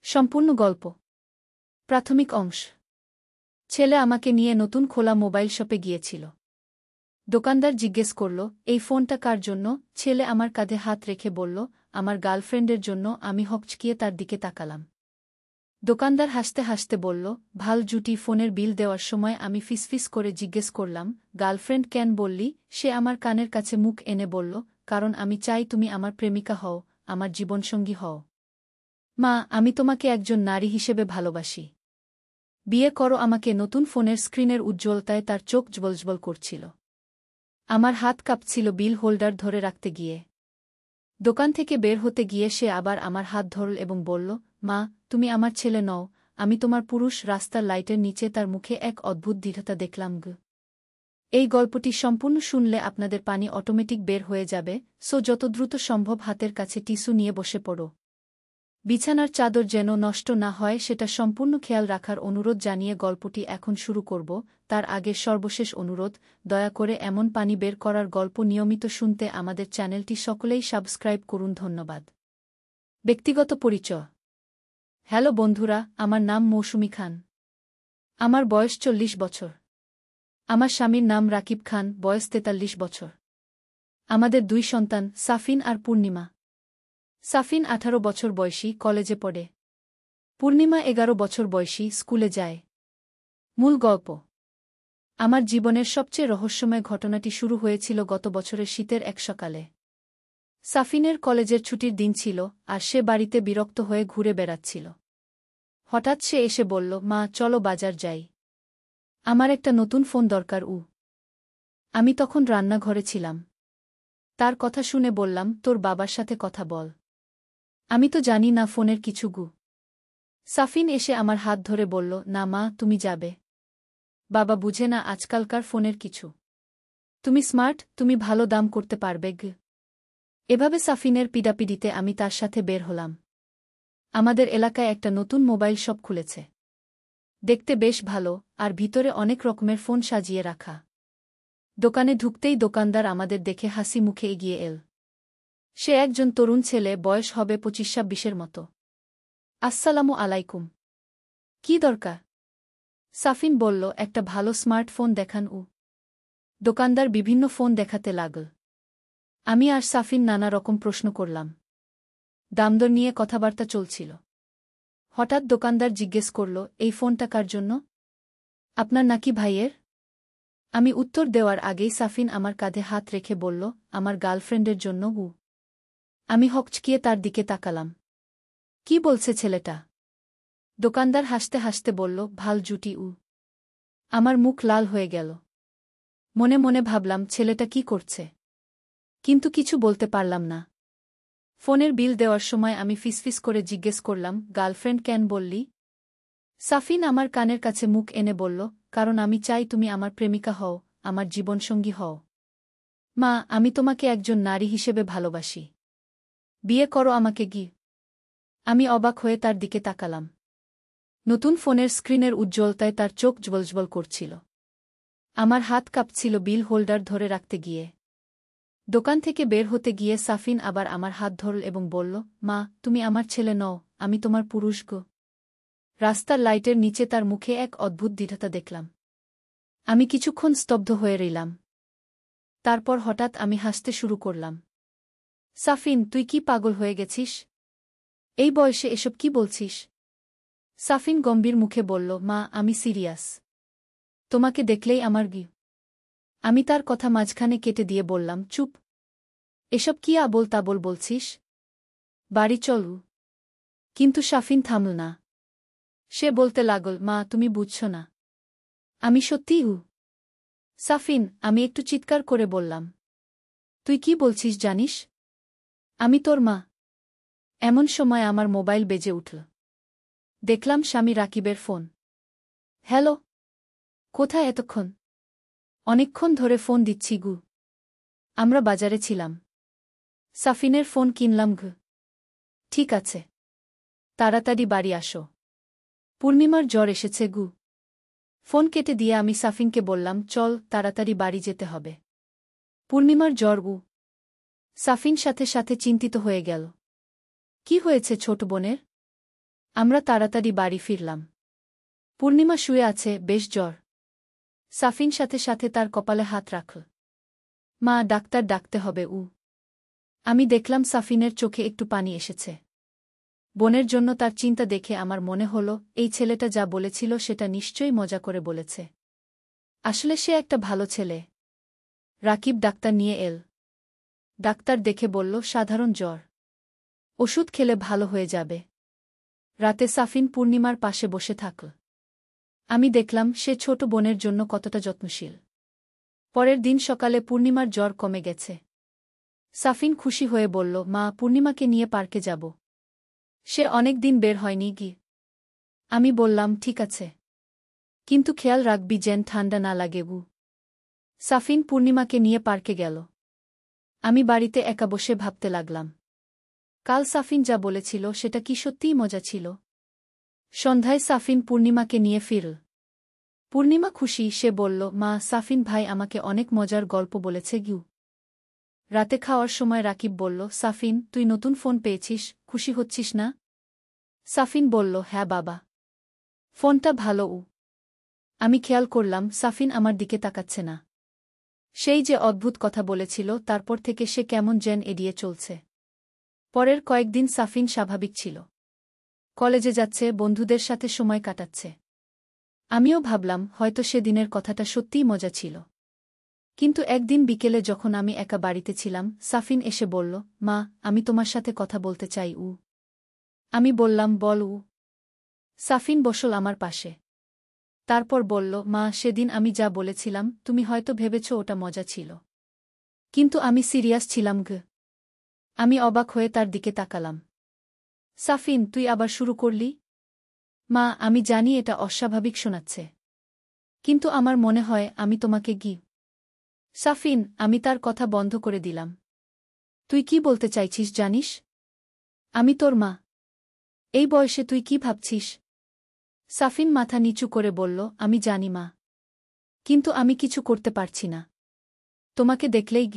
সম্পূর্ণ গল্প। প্রাথমিক অংশ। ছেলে আমাকে নিয়ে নতুন খোলা মোবাইল শপে গিয়েছিল। দোকানদার জিজ্ঞেস করল, এই ফোনটা কার জন্য? ছেলে আমার কাঁধে হাত রেখে বলল, আমার গার্লফ্রেন্ডের জন্য। আমি হকচকিয়ে তার দিকে তাকালাম। দোকানদার হাসতে হাসতে বলল, ভাল জুটি। ফোনের বিল দেওয়ার সময় আমি ফিসফিস করে জিজ্ঞেস করলাম, গার্লফ্রেন্ড কেন বললি? সে আমার কানের কাছে মুখ এনে বলল, কারণ আমি চাই তুমি আমার প্রেমিকা হও, আমার জীবনসঙ্গী হও। মা, আমি তোমাকে একজন নারী হিসেবে ভালোবাসি। বিয়ে করো আমাকে। নতুন ফোনের স্ক্রিনের উজ্জ্বলতায় তার চোখ জ্বলজ্বল করছিল। আমার হাত কাঁপছিল বিল হোল্ডার ধরে রাখতে গিয়ে। দোকান থেকে বের হতে গিয়ে সে আবার আমার হাত ধরল এবং বলল, মা, তুমি আমার ছেলে নও, আমি তোমার পুরুষ। রাস্তার লাইটের নিচে তার মুখে এক অদ্ভুত দৃঢ়তা দেখলাম। এই গল্পটি সম্পূর্ণ শুনলে আপনাদের পানি অটোমেটিক বের হয়ে যাবে, সো যত দ্রুত সম্ভব হাতের কাছে টিস্যু নিয়ে বসে পড়ো। বিছানার চাদর যেন নষ্ট না হয় সেটা সম্পূর্ণ খেয়াল রাখার অনুরোধ জানিয়ে গল্পটি এখন শুরু করব। তার আগে সর্বশেষ অনুরোধ, দয়া করে এমন পানি বের করার গল্প নিয়মিত শুনতে আমাদের চ্যানেলটি সকলেই সাবস্ক্রাইব করুন। ধন্যবাদ। ব্যক্তিগত পরিচয়। হ্যালো বন্ধুরা, আমার নাম মৌসুমী খান। আমার বয়স 40 বছর। আমার স্বামীর নাম রাকিব খান, বয়স 43 বছর। আমাদের 2 সন্তান, সাফিন আর পূর্ণিমা। সাফিন 18 বছর বয়সী, কলেজে পড়ে। পূর্ণিমা 11 বছর বয়সী, স্কুলে যায়। মূল গল্প। আমার জীবনের সবচেয়ে রহস্যময় ঘটনাটি শুরু হয়েছিল গত বছরের শীতের এক সকালে। সাফিনের কলেজের ছুটির দিন ছিল, আর সে বাড়িতে বিরক্ত হয়ে ঘুরে বেড়াচ্ছিল। হঠাৎ সে এসে বলল, মা, চলো বাজার যাই। আমার একটা নতুন ফোন দরকার। আমি তখন রান্নাঘরে ছিলাম। তার কথা শুনে বললাম, তোর বাবার সাথে কথা বল। আমি তো জানি না ফোনের কিছু। সাফিন এসে আমার হাত ধরে বলল, না মা, তুমি যাবে। বাবা বুঝে না আজকালকার ফোনের কিছু। তুমি স্মার্ট, তুমি ভালো দাম করতে পারবে। এভাবে সাফিনের পিডাপিডিতে আমি তার সাথে বের হলাম। আমাদের এলাকায় একটা নতুন মোবাইল শপ খুলেছে। দেখতে বেশ ভালো, আর ভিতরে অনেক রকমের ফোন সাজিয়ে রাখা। দোকানে ঢুকতেই দোকানদার আমাদের দেখে হাসি মুখে এগিয়ে এল। সে একজন তরুণ ছেলে, বয়স হবে 25-26 মতো। আসসালামু আলাইকুম। কি দরকার? সাফিন বলল, একটা ভালো স্মার্টফোন দেখান। দোকানদার বিভিন্ন ফোন দেখাতে লাগল। আমি আর সাফিন নানা রকম প্রশ্ন করলাম। দামদর নিয়ে কথাবার্তা চলছিল। হঠাৎ দোকানদার জিজ্ঞেস করল, এই ফোনটা কার জন্য? আপনার নাকি ভাইয়ের? আমি উত্তর দেওয়ার আগেই সাফিন আমার কাঁধে হাত রেখে বলল, আমার গার্লফ্রেন্ডের জন্য। আমি হকচকিয়ে তার দিকে তাকালাম। কি বলছে ছেলেটা? দোকানদার হাসতে হাসতে বলল, ভাল জুটি। আমার মুখ লাল হয়ে গেল। মনে মনে ভাবলাম, ছেলেটা কি করছে? কিন্তু কিছু বলতে পারলাম না। ফোনের বিল দেওয়ার সময় আমি ফিসফিস করে জিজ্ঞেস করলাম, গার্লফ্রেন্ড কেন বললি? সাফিন আমার কানের কাছে মুখ এনে বলল, কারণ আমি চাই তুমি আমার প্রেমিকা হও, আমার জীবনসঙ্গী হও। মা, আমি তোমাকে একজন নারী হিসেবে ভালোবাসি। বিয়ে করো আমাকে। আমি অবাক হয়ে তার দিকে তাকালাম। নতুন ফোনের স্ক্রিনের উজ্জ্বলতায় তার চোখ জ্বলজ্বল করছিল। আমার হাত কাঁপছিল বিল হোল্ডার ধরে রাখতে গিয়ে। দোকান থেকে বের হতে গিয়ে সাফিন আবার আমার হাত ধরল এবং বলল, মা, তুমি আমার ছেলে নও, আমি তোমার পুরুষ। রাস্তার লাইটের নিচে তার মুখে এক অদ্ভুত দৃঢ়তা দেখলাম। আমি কিছুক্ষণ স্তব্ধ হয়ে রইলাম। তারপর হঠাৎ আমি হাসতে শুরু করলাম। সাফিন, তুই কি পাগল হয়ে গেছিস? এই বয়সে এসব কি বলছিস? সাফিন গম্ভীর মুখে বলল, মা, আমি সিরিয়াস। তোমাকে দেখলেই আমার আমি তার কথা মাঝখানে কেটে দিয়ে বললাম, চুপ। এসব কি আবোল তাবোল বলছিস? বাড়ি চলু। কিন্তু সাফিন থামল না। সে বলতে লাগল, মা, তুমি বুঝছ না। আমি সত্যিই। সাফিন, আমি একটু চিৎকার করে বললাম, তুই কি বলছিস জানিস? আমি তোর মা। এমন সময় আমার মোবাইল বেজে উঠল। দেখলাম স্বামী রাকিবের ফোন। হ্যালো। কোথায় এতক্ষণ? অনেকক্ষণ ধরে ফোন দিচ্ছি। আমরা বাজারে ছিলাম। সাফিনের ফোন কিনলাম। ঠিক আছে। তাড়াতাড়ি বাড়ি আসো। পূর্ণিমার জ্বর এসেছে। ফোন কেটে দিয়ে আমি সাফিনকে বললাম, চল, তাড়াতাড়ি বাড়ি যেতে হবে। পূর্ণিমার জ্বর। সাফিন সাথে সাথে চিন্তিত হয়ে গেল। কি হয়েছে ছোট বোনের? আমরা তাড়াতাড়ি বাড়ি ফিরলাম। পূর্ণিমা শুয়ে আছে, বেশ জ্বর। সাফিন সাথে সাথে তার কপালে হাত রাখল। মা, ডাক্তার ডাকতে হবে। আমি দেখলাম সাফিনের চোখে একটু পানি এসেছে। বোনের জন্য তার চিন্তা দেখে আমার মনে হল, এই ছেলেটা যা বলেছিল সেটা নিশ্চয়ই মজা করে বলেছে। আসলে সে একটা ভালো ছেলে। রাকিব ডাক্তার নিয়ে এল। ডাক্তার দেখে বলল, সাধারণ জ্বর, ওষুধ খেলে ভালো হয়ে যাবে। রাতে সাফিন পূর্ণিমার পাশে বসে থাকল। আমি দেখলাম সে ছোট বোনের জন্য কতটা যত্নশীল। পরের দিন সকালে পূর্ণিমার জ্বর কমে গেছে। সাফিন খুশি হয়ে বলল, মা, পূর্ণিমাকে নিয়ে পার্কে যাব। সে অনেক দিন বের হয়নি গি। আমি বললাম, ঠিক আছে, কিন্তু খেয়াল রাখবি যেন ঠান্ডা না লাগে। সাফিন পূর্ণিমাকে নিয়ে পার্কে গেল। আমি বাড়িতে একা বসে ভাবতে লাগলাম, কাল সাফিন যা বলেছিল সেটা কি সত্যিই মজা ছিল? সন্ধ্যায় সাফিন পূর্ণিমাকে নিয়ে ফিরল। পূর্ণিমা খুশি, সে বলল, মা, সাফিন ভাই আমাকে অনেক মজার গল্প বলেছে গিউ। রাতে খাওয়ার সময় রাকিব বলল, সাফিন, তুই নতুন ফোন পেয়েছিস, খুশি হচ্ছিস না? সাফিন বলল, হ্যাঁ বাবা, ফোনটা ভালো। আমি খেয়াল করলাম সাফিন আমার দিকে তাকাচ্ছে না। সেই যে অদ্ভুত কথা বলেছিল তারপর থেকে সে কেমন যেন এড়িয়ে চলছে। পরের কয়েকদিন সাফিন স্বাভাবিক ছিল। কলেজে যাচ্ছে, বন্ধুদের সাথে সময় কাটাচ্ছে। আমিও ভাবলাম হয়তো সেদিনের কথাটা সত্যিই মজা ছিল। কিন্তু একদিন বিকেলে যখন আমি একা বাড়িতে ছিলাম, সাফিন এসে বলল, মা, আমি তোমার সাথে কথা বলতে চাই। আমি বললাম, বল। সাফিন বসল আমার পাশে। তারপর বলল, মা, সেদিন আমি যা বলেছিলাম তুমি হয়তো ভেবেছ ওটা মজা ছিল, কিন্তু আমি সিরিয়াস ছিলাম। আমি অবাক হয়ে তার দিকে তাকালাম। সাফিন, তুই আবার শুরু করলি? মা, আমি জানি এটা অস্বাভাবিক শোনাচ্ছে, কিন্তু আমার মনে হয় আমি তোমাকে সাফিন, আমি তার কথা বন্ধ করে দিলাম। তুই কি বলতে চাইছিস জানিস? আমি তোর মা। এই বয়সে তুই কি ভাবছিস? সাফিন মাথা নিচু করে বলল, আমি জানি মা, কিন্তু আমি কিছু করতে পারছি না। তোমাকে দেখলেই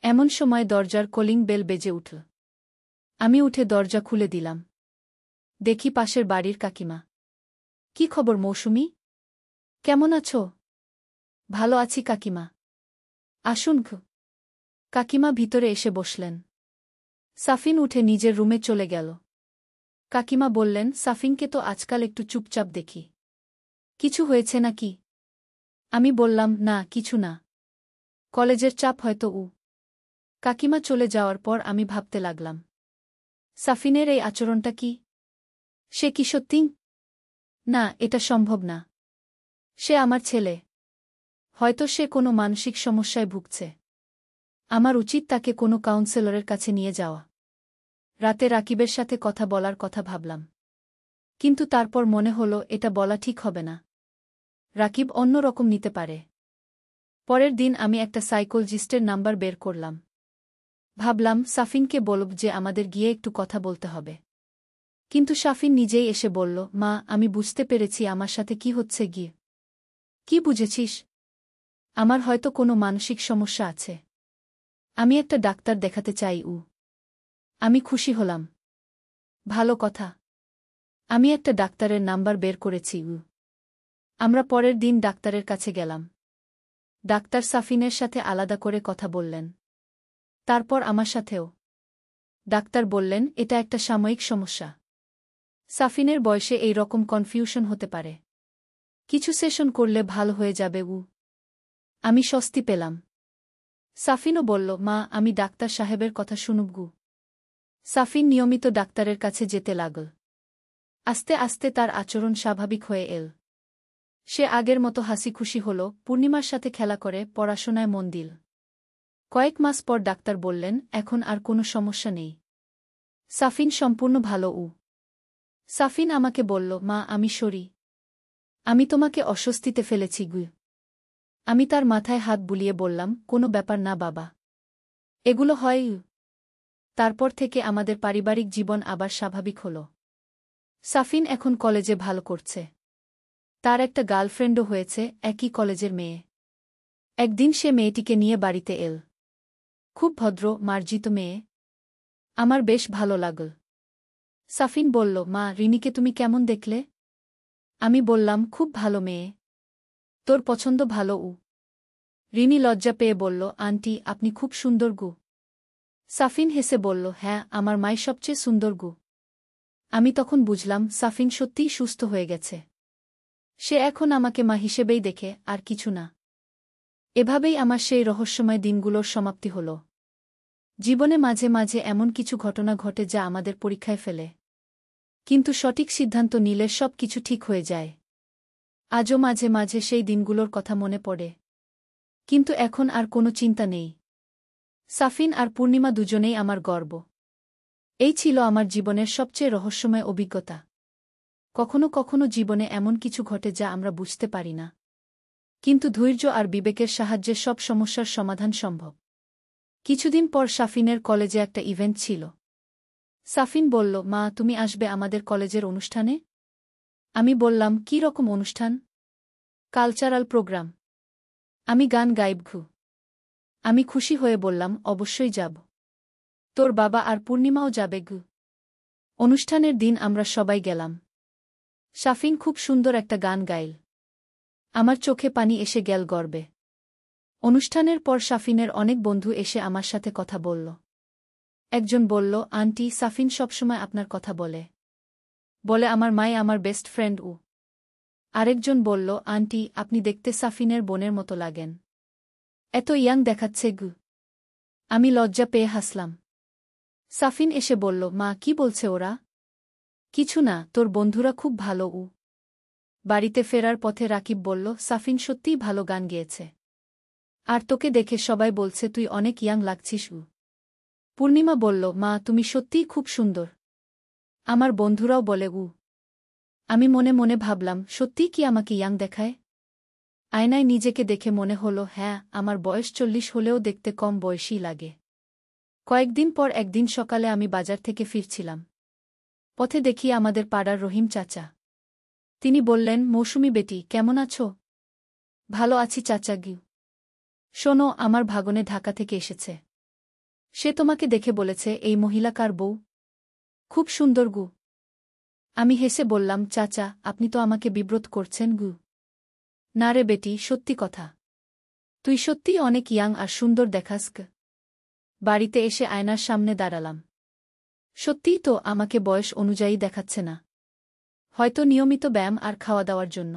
এমন সময় দরজার কলিং বেল বেজে উঠল। আমি উঠে দরজা খুলে দিলাম। দেখি পাশের বাড়ির কাকিমা। কি খবর মৌসুমী, কেমন আছো? ভালো আছি কাকিমা। আসুন। কাকিমা ভিতরে এসে বসলেন। সাফিন উঠে নিজের রুমে চলে গেল। কাকিমা বললেন, সাফিনকে তো আজকাল একটু চুপচাপ দেখি, কিছু হয়েছে নাকি? আমি বললাম, না, কিছু না, কলেজের চাপ হয়তো। কাকিমা চলে যাওয়ার পর আমি ভাবতে লাগলাম, সাফিনের এই আচরণটা কি? সে কি সত্যি? না, এটা সম্ভব না। সে আমার ছেলে। হয়তো সে কোনো মানসিক সমস্যায় ভুগছে। আমার উচিত তাকে কোনো কাউন্সেলরের কাছে নিয়ে যাওয়া। রাতে রাকিবের সাথে কথা বলার কথা ভাবলাম, কিন্তু তারপর মনে হলো এটা বলা ঠিক হবে না। রাকিব অন্য রকম নিতে পারে। পরের দিন আমি একটা সাইকোলজিস্টের নাম্বার বের করলাম। ভাবলাম সাফিনকে বলব যে আমাদের গিয়ে একটু কথা বলতে হবে। কিন্তু সাফিন নিজেই এসে বলল, মা, আমি বুঝতে পেরেছি আমার সাথে কি হচ্ছে। কি বুঝেছিস? আমার হয়তো কোনো মানসিক সমস্যা আছে। আমি একটা ডাক্তার দেখাতে চাই। আমি খুশি হলাম। ভালো কথা। আমি একটা ডাক্তারের নাম্বার বের করেছি। আমরা পরের দিন ডাক্তারের কাছে গেলাম। ডাক্তার সাফিনের সাথে আলাদা করে কথা বললেন। তারপর আমার সাথেও। ডাক্তার বললেন, এটা একটা সাময়িক সমস্যা। সাফিনের বয়সে এই রকম কনফিউশন হতে পারে। কিছু সেশন করলে ভালো হয়ে যাবে। আমি স্বস্তি পেলাম। সাফিনও বলল, মা, আমি ডাক্তার সাহেবের কথা শুনুব। সাফিন নিয়মিত ডাক্তারের কাছে যেতে লাগল। আস্তে আস্তে তার আচরণ স্বাভাবিক হয়ে এল। সে আগের মতো হাসি খুশি হল, পূর্ণিমার সাথে খেলা করে পড়াশোনায় মন দিল। কয়েক মাস পর ডাক্তার বললেন, এখন আর কোনো সমস্যা নেই। সাফিন সম্পূর্ণ ভালো। সাফিন আমাকে বলল, মা, আমি সরি। আমি তোমাকে অস্বস্তিতে ফেলেছি। আমি তার মাথায় হাত বুলিয়ে বললাম, কোনো ব্যাপার না বাবা, এগুলো হয়। তারপর থেকে আমাদের পারিবারিক জীবন আবার স্বাভাবিক হল। সাফিন এখন কলেজে ভালো করছে। তার একটা গার্লফ্রেন্ডও হয়েছে, একই কলেজের মেয়ে। একদিন সে মেয়েটিকে নিয়ে বাড়িতে এল। খুব ভদ্র, মার্জিত মেয়ে। আমার বেশ ভালো লাগল। সাফিন বলল, মা, রিনিকে তুমি কেমন দেখলে? আমি বললাম, খুব ভালো মেয়ে। তোর পছন্দ ভালো। রিনি লজ্জা পেয়ে বলল, আন্টি, আপনি খুব সুন্দর গু। সাফিন হেসে বলল, হ্যাঁ, আমার মাই সবচেয়ে সুন্দর গু। আমি তখন বুঝলাম সাফিন সত্যিই সুস্থ হয়ে গেছে। সে এখন আমাকে মা হিসেবেই দেখে, আর কিছু না। এভাবেই আমার সেই রহস্যময় দিনগুলোর সমাপ্তি হল। জীবনে মাঝে মাঝে এমন কিছু ঘটনা ঘটে যা আমাদের পরীক্ষায় ফেলে, কিন্তু সঠিক সিদ্ধান্ত নিলে সব কিছু ঠিক হয়ে যায়। আজও মাঝে মাঝে সেই দিনগুলোর কথা মনে পড়ে, কিন্তু এখন আর কোনো চিন্তা নেই। সাফিন আর পূর্ণিমা দুজনেই আমার গর্ব। এই ছিল আমার জীবনের সবচেয়ে রহস্যময় অভিজ্ঞতা। কখনো কখনো জীবনে এমন কিছু ঘটে যা আমরা বুঝতে পারি না, কিন্তু ধৈর্য আর বিবেকের সাহায্যে সব সমস্যার সমাধান সম্ভব। কিছুদিন পর সাফিনের কলেজে একটা ইভেন্ট ছিল। সাফিন বলল, মা, তুমি আসবে আমাদের কলেজের অনুষ্ঠানে? আমি বললাম, কী রকম অনুষ্ঠান? Cultural programme. আমি গান গাইব ঘু। আমি খুশি হয়ে বললাম, অবশ্যই যাব। তোর বাবা আর পূর্ণিমাও যাবে গু। অনুষ্ঠানের দিন আমরা সবাই গেলাম। সাফিন খুব সুন্দর একটা গান গাইল। আমার চোখে পানি এসে গেল গর্বে। অনুষ্ঠানের পর সাফিনের অনেক বন্ধু এসে আমার সাথে কথা বলল। একজন বলল, আন্টি, সাফিন সবসময় আপনার কথা বলে বলে আমার মাই আমার বেস্ট ফ্রেন্ড। আরেকজন বলল, আন্টি, আপনি দেখতে সাফিনের বোনের মতো লাগেন। এত ইয়াং দেখাচ্ছে গু। আমি লজ্জা পেয়ে হাসলাম। সাফিন এসে বলল, মা, কি বলছে ওরা? কিছু না, তোর বন্ধুরা খুব ভালো। বাড়িতে ফেরার পথে রাকিব বলল, সাফিন সত্যিই ভালো গান গেয়েছে। আর তোকে দেখে সবাই বলছে তুই অনেক ইয়াং লাগছিস। পূর্ণিমা বলল, মা, তুমি সত্যিই খুব সুন্দর। আমার বন্ধুরাও বলে। আমি মনে মনে ভাবলাম, সত্যিই কি আমাকে ইয়াং দেখায়? আয়নায় নিজেকে দেখে মনে হল, হ্যাঁ, আমার বয়স 40 হলেও দেখতে কম বয়সী লাগে। কয়েকদিন পর একদিন সকালে আমি বাজার থেকে ফিরছিলাম। পথে দেখি আমাদের পাড়ার রহিম চাচা। তিনি বললেন, মৌসুমী বেটি, কেমন আছো? ভালো আছি চাচা গিউ। শোনো, আমার ভাগনে ঢাকা থেকে এসেছে। সে তোমাকে দেখে বলেছে এই মহিলা কার বউ। খুব সুন্দর গু। আমি হেসে বললাম, চাচা, আপনি তো আমাকে বিব্রত করছেন গু। না রে বেটি, সত্যি কথা। তুই সত্যিই অনেক ইয়াং আর সুন্দর দেখাস গ। বাড়িতে এসে আয়নার সামনে দাঁড়ালাম। সত্যিই তো আমাকে বয়স অনুযায়ী দেখাচ্ছে না। হয়তো নিয়মিত ব্যায়াম আর খাওয়া দাওয়ার জন্য।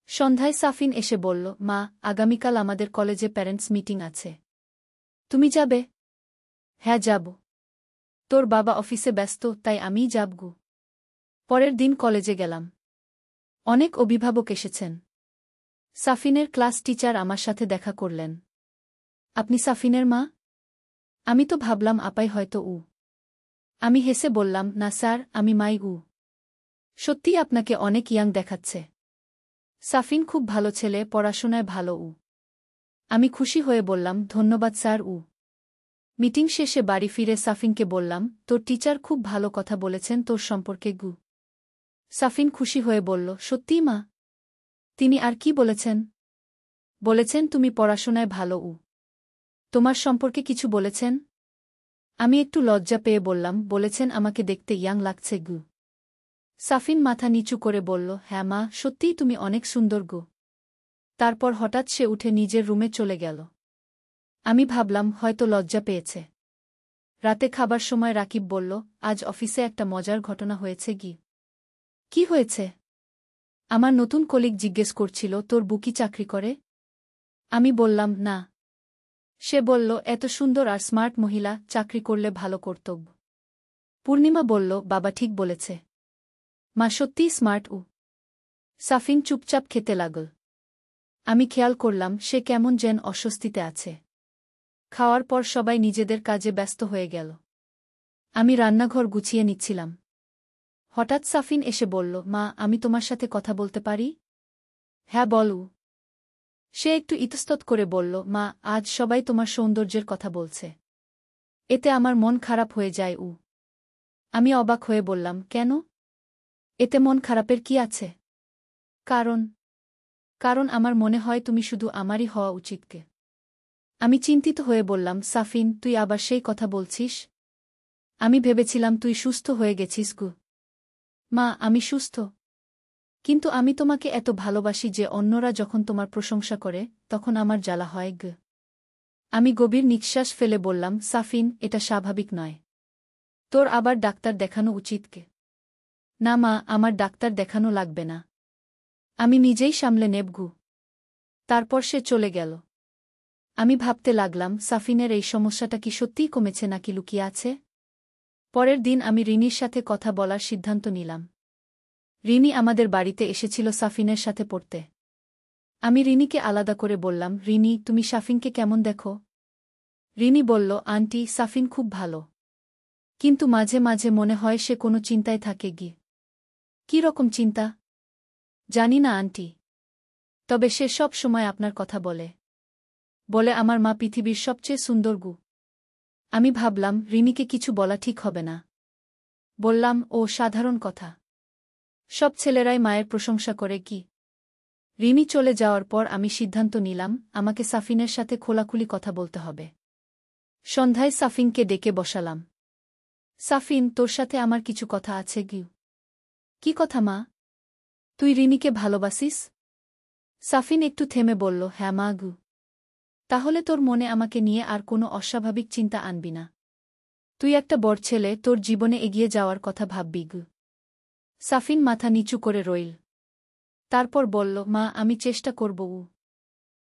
সন্ধ্যায় সাফিন এসে বলল, মা, আগামীকাল আমাদের কলেজে প্যারেন্টস মিটিং আছে। তুমি যাবে? হ্যাঁ, যাব। তোর বাবা অফিসে ব্যস্ত, তাই আমিই যাবগু। পরের দিন কলেজে গেলাম। অনেক অভিভাবক এসেছেন। সাফিনের ক্লাস টিচার আমার সাথে দেখা করলেন। আপনি সাফিনের মা? আমি তো ভাবলাম আপাই হয়তো। আমি হেসে বললাম, না স্যার, আমি মাই। সত্যিই আপনাকে অনেক ইয়াং দেখাচ্ছে। সাফিন খুব ভালো ছেলে, পড়াশোনায় ভালো। আমি খুশি হয়ে বললাম, ধন্যবাদ স্যার। মিটিং শেষে বাড়ি ফিরে সাফিনকে বললাম, তোর টিচার খুব ভালো কথা বলেছেন তোর সম্পর্কে গু। সাফিন খুশি হয়ে বলল, সত্যিই মা? তিনি আর কি বলেছেন? বলেছেন তুমি পড়াশোনায় ভালো। তোমার সম্পর্কে কিছু বলেছেন? আমি একটু লজ্জা পেয়ে বললাম, বলেছেন আমাকে দেখতে ইয়াং লাগছে গু। সাফিন মাথা নিচু করে বলল, হ্যাঁ মা, সত্যিই তুমি অনেক সুন্দর গো। তারপর হঠাৎ সে উঠে নিজের রুমে চলে গেল। আমি ভাবলাম হয়তো লজ্জা পেয়েছে। রাতে খাবার সময় রাকিব বলল, আজ অফিসে একটা মজার ঘটনা হয়েছে গি। কি হয়েছে? আমার নতুন কলিগ জিজ্ঞেস করছিল, তোর বুকি চাকরি করে? আমি বললাম, না। সে বলল, এত সুন্দর আর স্মার্ট মহিলা চাকরি করলে ভালো কর্তব্য। পূর্ণিমা বলল, বাবা ঠিক বলেছে। মা সত্যিই স্মার্ট। সাফিন চুপচাপ খেতে লাগল। আমি খেয়াল করলাম সে কেমন যেন অস্বস্তিতে আছে। খাওয়ার পর সবাই নিজেদের কাজে ব্যস্ত হয়ে গেল। আমি রান্নাঘর গুছিয়ে নিচ্ছিলাম। হঠাৎ সাফিন এসে বলল, মা, আমি তোমার সাথে কথা বলতে পারি? হ্যাঁ, বল। সে একটু ইতস্তত করে বলল, মা, আজ সবাই তোমার সৌন্দর্যের কথা বলছে। এতে আমার মন খারাপ হয়ে যায়। আমি অবাক হয়ে বললাম, কেন? এতে মন খারাপের কি আছে? কারণ আমার মনে হয় তুমি শুধু আমারই হওয়া উচিতকে। আমি চিন্তিত হয়ে বললাম, সাফিন, তুই আবার সেই কথা বলছিস? আমি ভেবেছিলাম তুই সুস্থ হয়ে গেছিস গু। মা, আমি সুস্থ। কিন্তু আমি তোমাকে এত ভালোবাসি যে অন্যরা যখন তোমার প্রশংসা করে তখন আমার জ্বালা হয় গ। আমি গভীর নিঃশ্বাস ফেলে বললাম, সাফিন, এটা স্বাভাবিক নয়। তোর আবার ডাক্তার দেখানো উচিত কে? না মা, আমার ডাক্তার দেখানো লাগবে না। আমি নিজেই সামলে নেব গু। তারপর সে চলে গেল। আমি ভাবতে লাগলাম, সাফিনের এই সমস্যাটা কি সত্যিই কমেছে নাকি লুকিয়ে আছে? পরের দিন আমি রিনির সাথে কথা বলার সিদ্ধান্ত নিলাম। রিনি আমাদের বাড়িতে এসেছিল সাফিনের সাথে পড়তে। আমি রিনিকে আলাদা করে বললাম, রিনি, তুমি সাফিনকে কেমন দেখো? রিনি বলল, আন্টি, সাফিন খুব ভালো। কিন্তু মাঝে মাঝে মনে হয় সে কোনো চিন্তায় থাকে গি। কী রকম চিন্তা? জানি না আন্টি। তবে সে সব সময় আপনার কথা বলে। বলে আমার মা পৃথিবীর সবচেয়ে সুন্দর গু। আমি ভাবলাম, রিনিকে কিছু বলা ঠিক হবে না। বললাম, ও সাধারণ কথা। সব ছেলেরাই মায়ের প্রশংসা করে কি। রিনি চলে যাওয়ার পর আমি সিদ্ধান্ত নিলাম, আমাকে সাফিনের সাথে খোলাখুলি কথা বলতে হবে। সন্ধ্যায় সাফিনকে ডেকে বসালাম। সাফিন, তোর সাথে আমার কিছু কথা আছে গিউ। কি কথা মা? তুই রিনিকে ভালোবাসিস? সাফিন একটু থেমে বলল, হ্যাঁ মা গু। তাহলে তোর মনে আমাকে নিয়ে আর কোনো অস্বাভাবিক চিন্তা আনবি না। তুই একটা বড় ছেলে, তোর জীবনে এগিয়ে যাওয়ার কথা ভাববি গু। সাফিন মাথা নিচু করে রইল। তারপর বলল, মা, আমি চেষ্টা করব।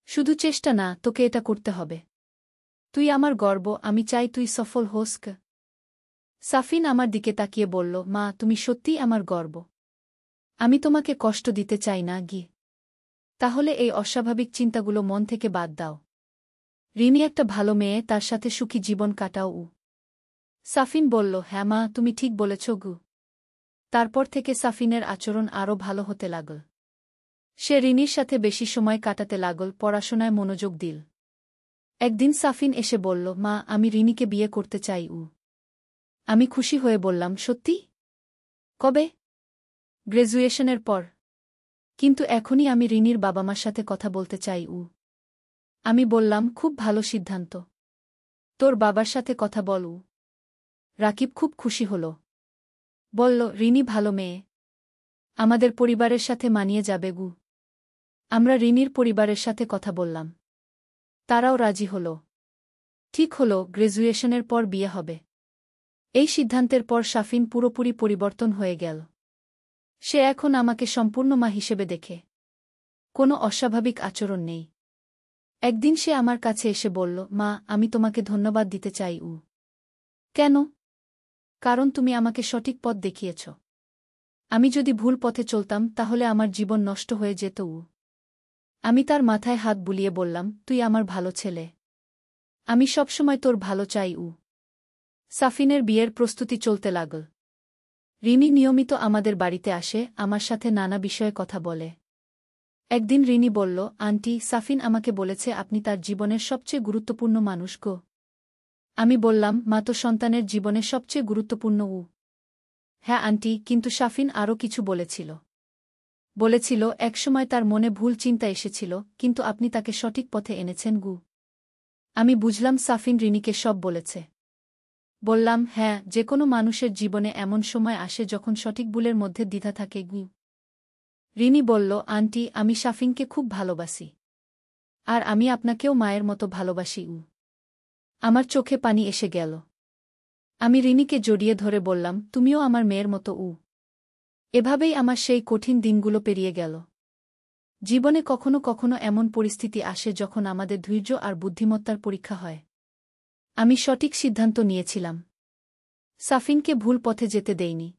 শুধু চেষ্টা না, তোকে এটা করতে হবে। তুই আমার গর্ব, আমি চাই তুই সফল হোস ক। সাফিন আমার দিকে তাকিয়ে বলল, মা, তুমি সত্যিই আমার গর্ব। আমি তোমাকে কষ্ট দিতে চাই না গি। তাহলে এই অস্বাভাবিক চিন্তাগুলো মন থেকে বাদ দাও। রিনি একটা ভালো মেয়ে, তার সাথে সুখী জীবন কাটাও। সাফিন বলল, হ্যাঁ মা, তুমি ঠিক বলেছ গু। তারপর থেকে সাফিনের আচরণ আরও ভালো হতে লাগল। সে রিনির সাথে বেশি সময় কাটাতে লাগল, পড়াশোনায় মনোযোগ দিল। একদিন সাফিন এসে বলল, মা, আমি রিনিকে বিয়ে করতে চাই। আমি খুশি হয়ে বললাম, সত্যি? কবে? গ্র্যাজুয়েশনের পর। কিন্তু এখনই আমি রিনির বাবা মার সাথে কথা বলতে চাই। আমি বললাম, খুব ভালো সিদ্ধান্ত। তোর বাবার সাথে কথা বল। রাকিব খুব খুশি হল। বলল, রিনি ভালো মেয়ে। আমাদের পরিবারের সাথে মানিয়ে যাবে গু। আমরা রিনির পরিবারের সাথে কথা বললাম। তারাও রাজি হল। ঠিক হল, গ্র্যাজুয়েশনের পর বিয়ে হবে। এই সিদ্ধান্তের পর সাফিন পুরোপুরি পরিবর্তন হয়ে গেল। সে এখন আমাকে সম্পূর্ণ মা হিসেবে দেখে। কোনো অস্বাভাবিক আচরণ নেই। একদিন সে আমার কাছে এসে বলল, মা, আমি তোমাকে ধন্যবাদ দিতে চাই। কেন? কারণ তুমি আমাকে সঠিক পথ দেখিয়েছ। আমি যদি ভুল পথে চলতাম তাহলে আমার জীবন নষ্ট হয়ে যেত। আমি তার মাথায় হাত বুলিয়ে বললাম, তুই আমার ভালো ছেলে। আমি সবসময় তোর ভালো চাই। সাফিনের বিয়ের প্রস্তুতি চলতে লাগল। রিনি নিয়মিত আমাদের বাড়িতে আসে, আমার সাথে নানা বিষয়ে কথা বলে। একদিন রিনি বলল, আন্টি, সাফিন আমাকে বলেছে আপনি তার জীবনের সবচেয়ে গুরুত্বপূর্ণ মানুষ গো। আমি বললাম, মা তো সন্তানের জীবনে সবচেয়ে গুরুত্বপূর্ণ। হ্যাঁ আন্টি, কিন্তু সাফিন আরও কিছু বলেছিল। বলেছিল, একসময় তার মনে ভুল চিন্তা এসেছিল, কিন্তু আপনি তাকে সঠিক পথে এনেছেন গু। আমি বুঝলাম সাফিন রিনিকে সব বলেছে। বললাম, হ্যাঁ, যে কোনো মানুষের জীবনে এমন সময় আসে যখন সঠিক ভুলের মধ্যে দ্বিধা থাকে গু। রিনি বলল, আন্টি, আমি সাফিনকে খুব ভালোবাসি। আর আমি আপনাকেও মায়ের মতো ভালোবাসি। আমার চোখে পানি এসে গেল। আমি রিনিকে জড়িয়ে ধরে বললাম, তুমিও আমার মেয়ের মতো। এভাবেই আমার সেই কঠিন দিনগুলো পেরিয়ে গেল। জীবনে কখনো কখনো এমন পরিস্থিতি আসে যখন আমাদের ধৈর্য আর বুদ্ধিমত্তার পরীক্ষা হয়। আমি সঠিক সিদ্ধান্ত নিয়েছিলাম। সাফিনকে ভুল পথে যেতে দেইনি।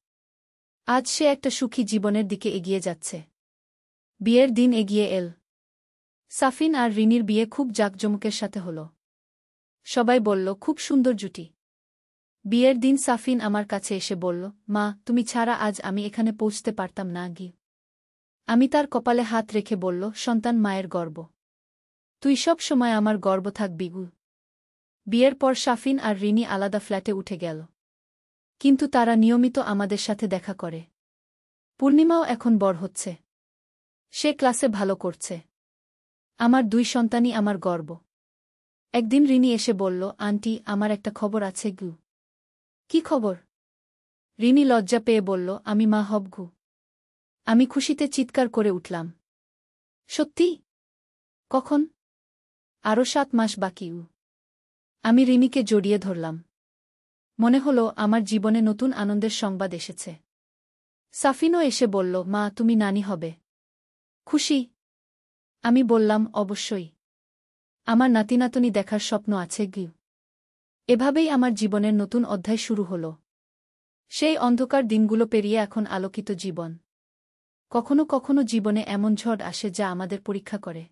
আজ সে একটা সুখী জীবনের দিকে এগিয়ে যাচ্ছে। বিয়ের দিন এগিয়ে এল। সাফিন আর রিনির বিয়ে খুব জাঁকজমকের সাথে হল। সবাই বলল, খুব সুন্দর জুটি। বিয়ের দিন সাফিন আমার কাছে এসে বলল, মা, তুমি ছাড়া আজ আমি এখানে পৌঁছতে পারতাম না গি। আমি তার কপালে হাত রেখে বলল, সন্তান মায়ের গর্ব। তুই সব সময় আমার গর্ব থাকবি গু। বিয়ের পর সাফিন আর রিনি আলাদা ফ্ল্যাটে উঠে গেল। কিন্তু তারা নিয়মিত আমাদের সাথে দেখা করে। পূর্ণিমাও এখন বড় হচ্ছে। সে ক্লাসে ভালো করছে। আমার দুই সন্তানই আমার গর্ব। একদিন রিনি এসে বলল, আন্টি, আমার একটা খবর আছে গু। কি খবর? রিনি লজ্জা পেয়ে বলল, আমি মা হবগু। আমি খুশিতে চিৎকার করে উঠলাম। সত্যি? কখন? আরও 7 মাস বাকি। আমি রিনিকে জড়িয়ে ধরলাম। মনে হলো আমার জীবনে নতুন আনন্দের সংবাদ এসেছে। সাফিনও এসে বলল, মা তুমি নানি হবে। খুশি? আমি বললাম, অবশ্যই। আমার নাতিনাতনি দেখার স্বপ্ন আছে গি। এভাবেই আমার জীবনের নতুন অধ্যায় শুরু হল। সেই অন্ধকার দিনগুলো পেরিয়ে এখন আলোকিত জীবন। কখনো কখনো জীবনে এমন ঝড় আসে যা আমাদের পরীক্ষা করে।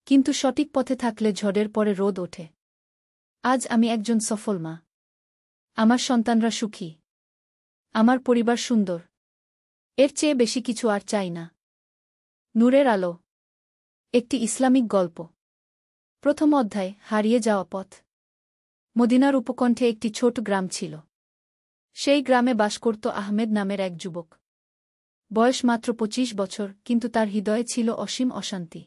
কিন্তু সঠিক পথে থাকলে ঝড়ের পরে রোদ ওঠে। আজ আমি একজন সফল মা। আমার সন্তানরা সুখী। আমার পরিবার সুন্দর। এর চেয়ে বেশি কিছু আর চাই না। নূরের আলো। একটি ইসলামিক গল্প। প্রথম অধ্যায়, হারিয়ে যাওয়া পথ। মদিনার উপকণ্ঠে একটি ছোট গ্রাম ছিল। সেই গ্রামে বাস করত আহমেদ নামের এক যুবক। বয়স মাত্র 25 বছর, কিন্তু তার হৃদয়ে ছিল অসীম অশান্তি।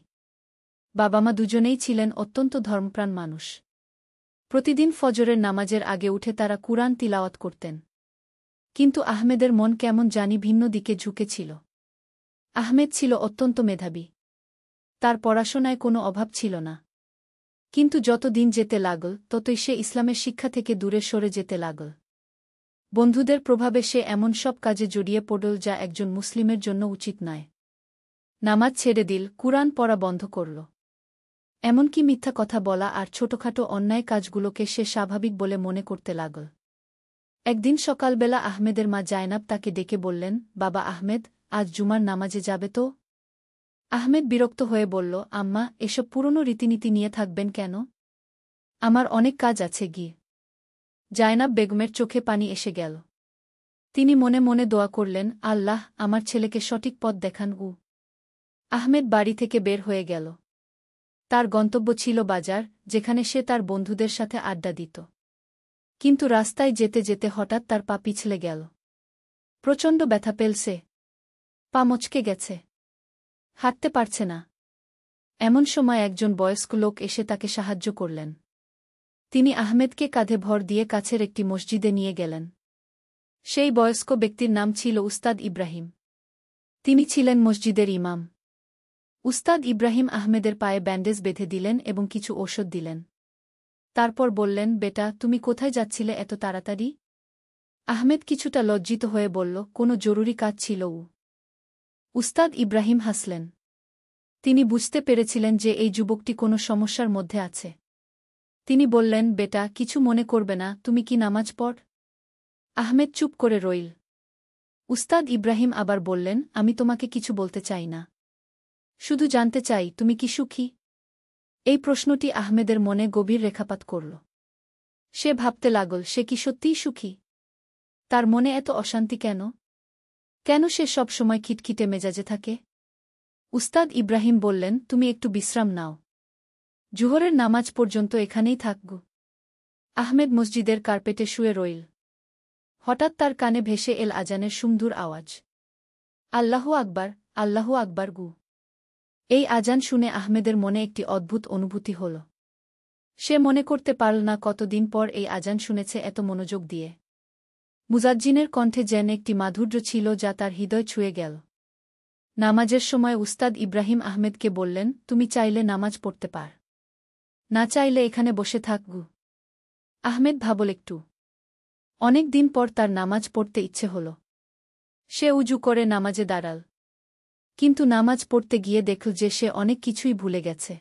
বাবা মা দুজনেই ছিলেন অত্যন্ত ধর্মপ্রাণ মানুষ। প্রতিদিন ফজরের নামাজের আগে উঠে তারা কুরআন তিলাওয়াত করতেন। কিন্তু আহমেদের মন কেমন জানি ভিন্ন দিকে ঝুঁকেছিল। আহমেদ ছিল অত্যন্ত মেধাবী। তার পড়াশোনায় কোনো অভাব ছিল না। কিন্তু যত দিন যেতে লাগল ততই সে ইসলামের শিক্ষা থেকে দূরে সরে যেতে লাগল। বন্ধুদের প্রভাবে সে এমন সব কাজে জড়িয়ে পড়ল যা একজন মুসলিমের জন্য উচিত নয়। নামাজ ছেড়ে দিল, কুরআন পড়া বন্ধ করল। এমনকি মিথ্যা কথা বলা আর ছোটখাটো অন্যায় কাজগুলোকে সে স্বাভাবিক বলে মনে করতে লাগল। একদিন সকালবেলা আহমেদের মা জায়নাব তাকে ডেকে বললেন, বাবা আহমেদ, আজ জুমার নামাজে যাবে তো? আহমেদ বিরক্ত হয়ে বলল, আম্মা, এসব পুরনো রীতিনীতি নিয়ে থাকবেন কেন? আমার অনেক কাজ আছে গিয়ে। জায়নাব বেগমের চোখে পানি এসে গেল। তিনি মনে মনে দোয়া করলেন, আল্লাহ, আমার ছেলেকে সঠিক পথ দেখান। আহমেদ বাড়ি থেকে বের হয়ে গেল। তার গন্তব্য ছিল বাজার, যেখানে সে তার বন্ধুদের সাথে আড্ডা দিত। কিন্তু রাস্তায় যেতে যেতে হঠাৎ তার পা পিছলে গেল। প্রচণ্ড ব্যথা পেলছে। পা মচকে গেছে। হাঁটতে পারছে না। এমন সময় একজন বয়স্ক লোক এসে তাকে সাহায্য করলেন। তিনি আহমেদকে কাঁধে ভর দিয়ে কাছের একটি মসজিদে নিয়ে গেলেন। সেই বয়স্ক ব্যক্তির নাম ছিল উস্তাদ ইব্রাহিম। তিনি ছিলেন মসজিদের ইমাম। উস্তাদ ইব্রাহিম আহমেদের পায়ে ব্যান্ডেজ বেঁধে দিলেন এবং কিছু ঔষধ দিলেন। তারপর বললেন, বেটা, তুমি কোথায় যাচ্ছিলে এত তাড়াতাড়ি? আহমেদ কিছুটা লজ্জিত হয়ে বলল, কোনো জরুরি কাজ ছিল। উস্তাদ ইব্রাহিম হাসলেন। তিনি বুঝতে পেরেছিলেন যে এই যুবকটি কোনো সমস্যার মধ্যে আছে। তিনি বললেন, বেটা, কিছু মনে করবে না, তুমি কি নামাজ পড়? আহমেদ চুপ করে রইল। উস্তাদ ইব্রাহিম আবার বললেন, আমি তোমাকে কিছু বলতে চাই না। শুধু জানতে চাই, তুমি কি সুখী? এই প্রশ্নটি আহমেদের মনে গভীর রেখাপাত করল। সে ভাবতে লাগল, সে কি সত্যিই সুখী? তার মনে এত অশান্তি কেন? কেন সে সব সময় খিটখিটে মেজাজে থাকে? উস্তাদ ইব্রাহিম বললেন, তুমি একটু বিশ্রাম নাও। জুহরের নামাজ পর্যন্ত এখানেই থাকব। আহমেদ মসজিদের কার্পেটে শুয়ে রইল। হঠাৎ তার কানে ভেসে এল আজানের সুমধুর আওয়াজ। আল্লাহু আকবার, আল্লাহু আকবার। এই আজান শুনে আহমেদের মনে একটি অদ্ভুত অনুভূতি হল। সে মনে করতে পারল না কতদিন পর এই আজান শুনেছে এত মনোযোগ দিয়ে। মুজাজ্জিনের কণ্ঠে যেন একটি মাধুর্য ছিল যা তার হৃদয় ছুঁয়ে গেল। নামাজের সময় উস্তাদ ইব্রাহিম আহমেদকে বললেন, তুমি চাইলে নামাজ পড়তে পার। না চাইলে এখানে বসে থাকব। আহমেদ ভাবল একটু। অনেক দিন পর তার নামাজ পড়তে ইচ্ছে হল। সে উজু করে নামাজে দাঁড়াল। কিন্তু নামাজ পড়তে গিয়ে দেখল যে সে অনেক কিছুই ভুলে গেছে।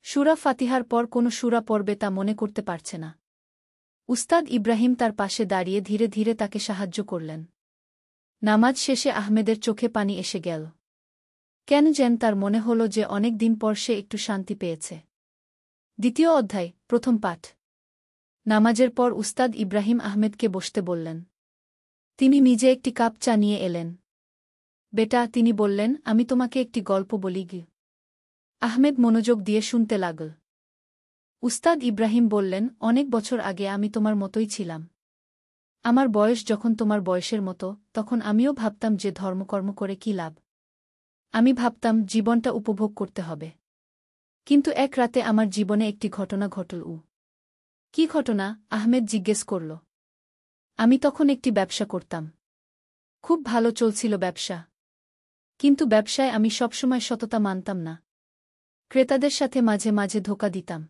সূরা ফাতিহার পর কোনো সূরা পড়বে তা মনে করতে পারছে না। উস্তাদ ইব্রাহিম তার পাশে দাঁড়িয়ে ধীরে ধীরে তাকে সাহায্য করলেন। নামাজ শেষে আহমেদের চোখে পানি এসে গেল। কেন যেন তার মনে হল যে অনেক দিন পর সে একটু শান্তি পেয়েছে। দ্বিতীয় অধ্যায়, প্রথম পাঠ। নামাজের পর উস্তাদ ইব্রাহিম আহমেদকে বসতে বললেন। তিনি নিজে একটি কাপ চা নিয়ে এলেন। বেটা, তিনি বললেন, আমি তোমাকে একটি গল্প বলি গি। আহমেদ মনোযোগ দিয়ে শুনতে লাগল। উস্তাদ ইব্রাহিম বললেন, অনেক বছর আগে আমি তোমার মতোই ছিলাম। আমার বয়স যখন তোমার বয়সের মতো, তখন আমিও ভাবতাম যে ধর্মকর্ম করে কী লাভ। আমি ভাবতাম জীবনটা উপভোগ করতে হবে। কিন্তু এক রাতে আমার জীবনে একটি ঘটনা ঘটল। কি ঘটনা? আহমেদ জিজ্ঞেস করল। আমি তখন একটি ব্যবসা করতাম। খুব ভালো চলছিল ব্যবসা। কিন্তু ব্যবসায় আমি সবসময় সততা মানতাম না। ক্রেতাদের সাথে মাঝে মাঝে ধোঁকা দিতাম।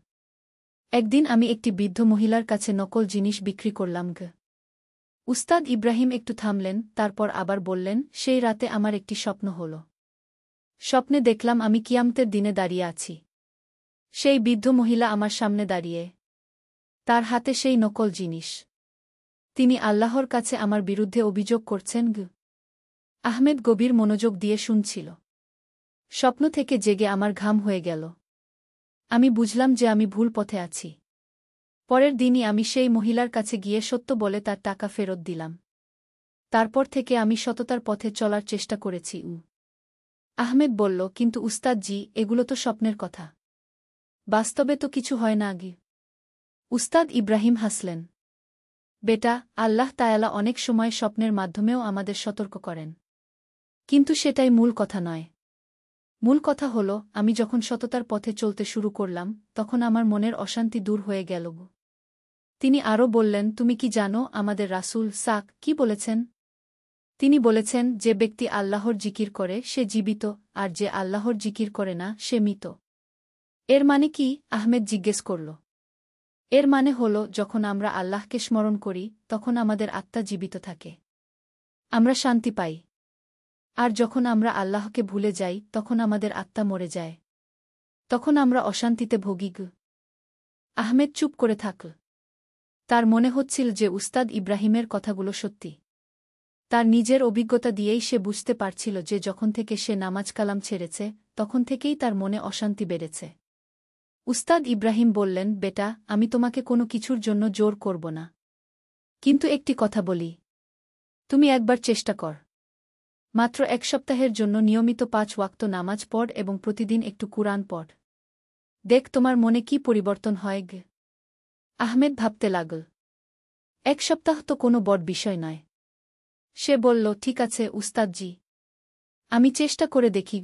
একদিন আমি একটি বৃদ্ধ মহিলার কাছে নকল জিনিস বিক্রি করলাম। উস্তাদ ইব্রাহিম একটু থামলেন, তারপর আবার বললেন, সেই রাতে আমার একটি স্বপ্ন হল। স্বপ্নে দেখলাম আমি কিয়ামতের দিনে দাঁড়িয়ে আছি। সেই বৃদ্ধ মহিলা আমার সামনে দাঁড়িয়ে। তার হাতে সেই নকল জিনিস। তিনি আল্লাহর কাছে আমার বিরুদ্ধে অভিযোগ করছেন। আহমেদ গভীর মনোযোগ দিয়ে শুনছিল। স্বপ্ন থেকে জেগে আমার ঘাম হয়ে গেল। আমি বুঝলাম যে আমি ভুল পথে আছি। পরের দিনই আমি সেই মহিলার কাছে গিয়ে সত্য বলে তার টাকা ফেরত দিলাম। তারপর থেকে আমি সততার পথে চলার চেষ্টা করেছি। আহমেদ বলল, কিন্তু উস্তাদজি, এগুলো তো স্বপ্নের কথা। বাস্তবে তো কিছু হয় না। উস্তাদ ইব্রাহিম হাসলেন। বেটা, আল্লাহ তায়ালা অনেক সময় স্বপ্নের মাধ্যমেও আমাদের সতর্ক করেন। কিন্তু সেটাই মূল কথা নয়। মূল কথা হল, আমি যখন সততার পথে চলতে শুরু করলাম, তখন আমার মনের অশান্তি দূর হয়ে গেল। তিনি আরও বললেন, তুমি কি জানো আমাদের রাসূল সাক কি বলেছেন? তিনি বলেছেন, যে ব্যক্তি আল্লাহর জিকির করে সে জীবিত, আর যে আল্লাহর জিকির করে না সে মৃত। এর মানে কি? আহমেদ জিজ্ঞেস করল। এর মানে হল, যখন আমরা আল্লাহকে স্মরণ করি তখন আমাদের আত্মা জীবিত থাকে। আমরা শান্তি পাই। আর যখন আমরা আল্লাহকে ভুলে যাই তখন আমাদের আত্মা মরে যায়। তখন আমরা অশান্তিতে ভোগি। আহমেদ চুপ করে থাকল। তার মনে হচ্ছিল যে উস্তাদ ইব্রাহিমের কথাগুলো সত্যি। তার নিজের অভিজ্ঞতা দিয়েই সে বুঝতে পারছিল যে যখন থেকে সে নামাজ কালাম ছেড়েছে তখন থেকেই তার মনে অশান্তি বেড়েছে। উস্তাদ ইব্রাহিম বললেন, বেটা, আমি তোমাকে কোনো কিছুর জন্য জোর করব না। কিন্তু একটি কথা বলি, তুমি একবার চেষ্টা কর। মাত্র 1 সপ্তাহের জন্য নিয়মিত 5 ওয়াক্ত নামাজ পড় এবং প্রতিদিন একটু কুরআন পড়। দেখ তোমার মনে কি পরিবর্তন হয়। আহমেদ ভাবতে লাগল। 1 সপ্তাহ তো কোনো বড় বিষয় নয়। সে বলল, ঠিক আছে উস্তাদজি, আমি চেষ্টা করে দেখি।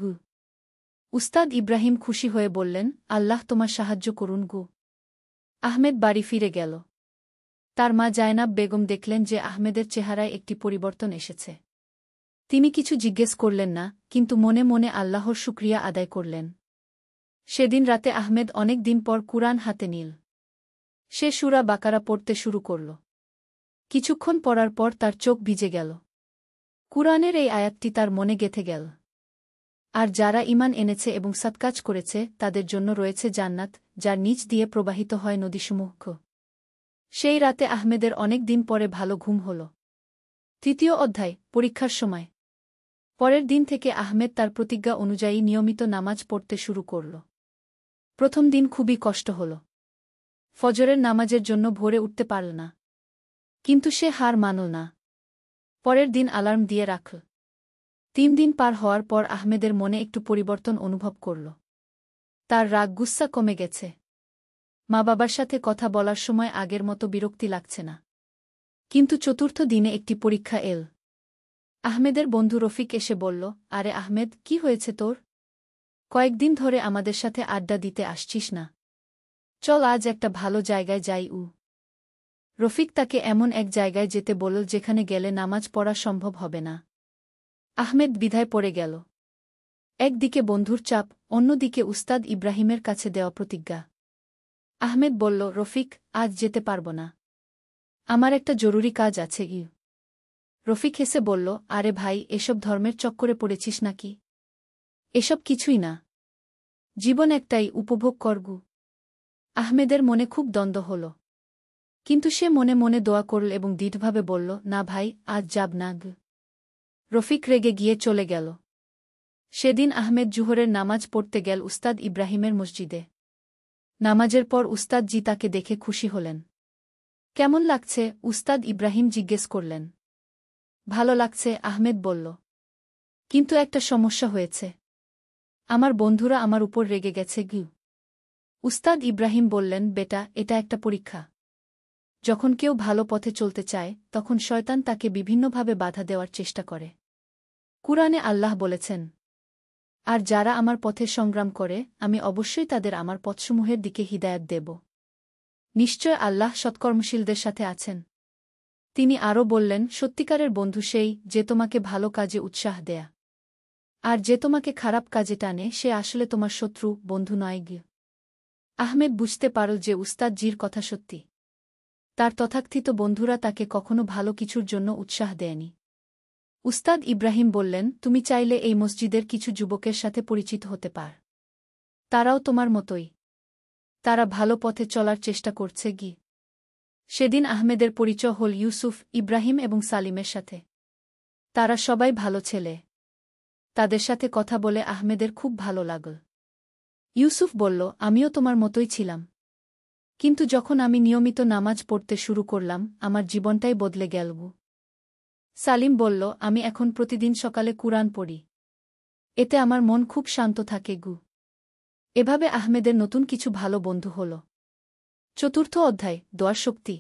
উস্তাদ ইব্রাহিম খুশি হয়ে বললেন, আল্লাহ তোমার সাহায্য করুন। আহমেদ বাড়ি ফিরে গেল। তার মা জায়নাব বেগম দেখলেন যে আহমেদের চেহারায় একটি পরিবর্তন এসেছে। তিনি কিছু জিজ্ঞেস করলেন না, কিন্তু মনে মনে আল্লাহর শুকরিয়া আদায় করলেন। সেদিন রাতে আহমেদ অনেক দিন পর কুরআন হাতে নিল। সে সূরা বাকারা পড়তে শুরু করল। কিছুক্ষণ পড়ার পর তার চোখ ভিজে গেল। কুরআনের এই আয়াতটি তার মনে গেঁথে গেল। আর যারা ঈমান এনেছে এবং সৎকাজ করেছে তাদের জন্য রয়েছে জান্নাত, যার নিচ দিয়ে প্রবাহিত হয় নদীসমূহ। সেই রাতে আহমেদের অনেক দিন পরে ভালো ঘুম হল। 3য় অধ্যায়, পরীক্ষার সময়। পরের দিন থেকে আহমেদ তার প্রতিজ্ঞা অনুযায়ী নিয়মিত নামাজ পড়তে শুরু করল। প্রথম দিন খুবই কষ্ট হল। ফজরের নামাজের জন্য ভোরে উঠতে পারল না। কিন্তু সে হার মানল না। পরের দিন অ্যালার্ম দিয়ে রাখল। 3 দিন পার হওয়ার পর আহমেদের মনে একটু পরিবর্তন অনুভব করল। তার রাগ গুস্সা কমে গেছে। মা বাবার সাথে কথা বলার সময় আগের মতো বিরক্তি লাগছে না। কিন্তু 4র্থ দিনে একটি পরীক্ষা এল। আহমেদের বন্ধু রফিক এসে বলল, আরে আহমেদ, কি হয়েছে তোর? কয়েকদিন ধরে আমাদের সাথে আড্ডা দিতে আসছিস না। চল আজ একটা ভালো জায়গায় যাই। রফিক তাকে এমন এক জায়গায় যেতে বলল যেখানে গেলে নামাজ পড়া সম্ভব হবে না। আহমেদ দ্বিধায় পড়ে গেল। একদিকে বন্ধুর চাপ, অন্যদিকে উস্তাদ ইব্রাহিমের কাছে দেওয়া প্রতিজ্ঞা। আহমেদ বলল, রফিক, আজ যেতে পারব না। আমার একটা জরুরি কাজ আছে। রফিক হেসে বলল, আরে ভাই, এসব ধর্মের চক্করে পড়েছিস নাকি? এসব কিছুই না। জীবন একটাই, উপভোগ করগু। আহমেদের মনে খুব দ্বন্দ্ব হল। কিন্তু সে মনে মনে দোয়া করল এবং দৃঢ়ভাবে বলল, না ভাই, আজ যাব না। রফিক রেগে গিয়ে চলে গেল। সেদিন আহমেদ জুহরের নামাজ পড়তে গেল উস্তাদ ইব্রাহিমের মসজিদে। নামাজের পর উস্তাদজি তাকে দেখে খুশি হলেন। কেমন লাগছে? উস্তাদ ইব্রাহিম জিজ্ঞেস করলেন। ভালো লাগছে, আহমেদ বলল। কিন্তু একটা সমস্যা হয়েছে। আমার বন্ধুরা আমার উপর রেগে গেছে। উস্তাদ ইব্রাহিম বললেন, বেটা, এটা একটা পরীক্ষা। যখন কেউ ভালো পথে চলতে চায় তখন শয়তান তাকে বিভিন্নভাবে বাধা দেওয়ার চেষ্টা করে। কুরআনে আল্লাহ বলেছেন, আর যারা আমার পথে সংগ্রাম করে আমি অবশ্যই তাদের আমার পথসমূহের দিকে হিদায়াত দেব। নিশ্চয় আল্লাহ সৎকর্মশীলদের সাথে আছেন। তিনি আরও বললেন, সত্যিকারের বন্ধু সেই যে তোমাকে ভালো কাজে উৎসাহ দেয়া। আর যে তোমাকে খারাপ কাজে টানে সে আসলে তোমার শত্রু, বন্ধু নয়। আহমেদ বুঝতে পারল যে উস্তাদ জির কথা সত্যি। তার তথাকথিত বন্ধুরা তাকে কখনো ভালো কিছুর জন্য উৎসাহ দেয়নি। উস্তাদ ইব্রাহিম বললেন, তুমি চাইলে এই মসজিদের কিছু যুবকের সাথে পরিচিত হতে পার। তারাও তোমার মতোই। তারা ভালো পথে চলার চেষ্টা করছে। সেদিন আহমেদের পরিচয় হল ইউসুফ, ইব্রাহিম এবং সালিমের সাথে। তারা সবাই ভালো ছেলে। তাদের সাথে কথা বলে আহমেদের খুব ভালো লাগল। ইউসুফ বলল, আমিও তোমার মতোই ছিলাম। কিন্তু যখন আমি নিয়মিত নামাজ পড়তে শুরু করলাম, আমার জীবনটাই বদলে গেল। সালিম বলল, আমি এখন প্রতিদিন সকালে কুরআন পড়ি। এতে আমার মন খুব শান্ত থাকে। এভাবে আহমেদের নতুন কিছু ভালো বন্ধু হল। চতুর্থ অধ্যায়, দোয়ার শক্তি।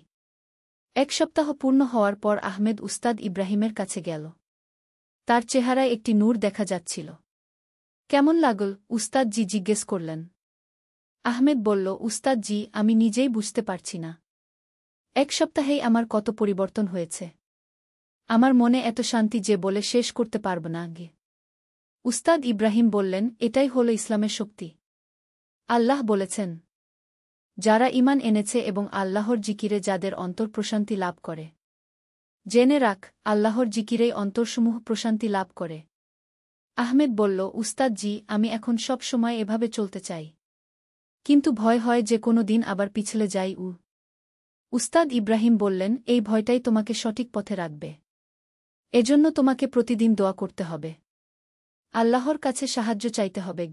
এক সপ্তাহ পূর্ণ হওয়ার পর আহমেদ উস্তাদ ইব্রাহিমের কাছে গেল। তার চেহারায় একটি নূর দেখা যাচ্ছিল। কেমন লাগল? উস্তাদ জি জিজ্ঞেস করলেন। আহমেদ বলল, উস্তাদ জি, আমি নিজেই বুঝতে পারছি না। এক সপ্তাহেই আমার কত পরিবর্তন হয়েছে। আমার মনে এত শান্তি যে বলে শেষ করতে পারব না। উস্তাদ ইব্রাহিম বললেন, এটাই হল ইসলামের শক্তি। আল্লাহ বলেছেন, যারা ঈমান এনেছে এবং আল্লাহর জিকিরে যাদের অন্তর প্রশান্তি লাভ করে। জেনে রাখ, আল্লাহর জিকিরেই অন্তরসমূহ প্রশান্তি লাভ করে। আহমেদ বলল, উস্তাদ জি, আমি এখন সব সময় এভাবে চলতে চাই। কিন্তু ভয় হয় যে কোনো দিন আবার পিছলে যাই। উস্তাদ ইব্রাহিম বললেন, এই ভয়টাই তোমাকে সঠিক পথে রাখবে। এজন্য তোমাকে প্রতিদিন দোয়া করতে হবে। আল্লাহর কাছে সাহায্য চাইতে হবে।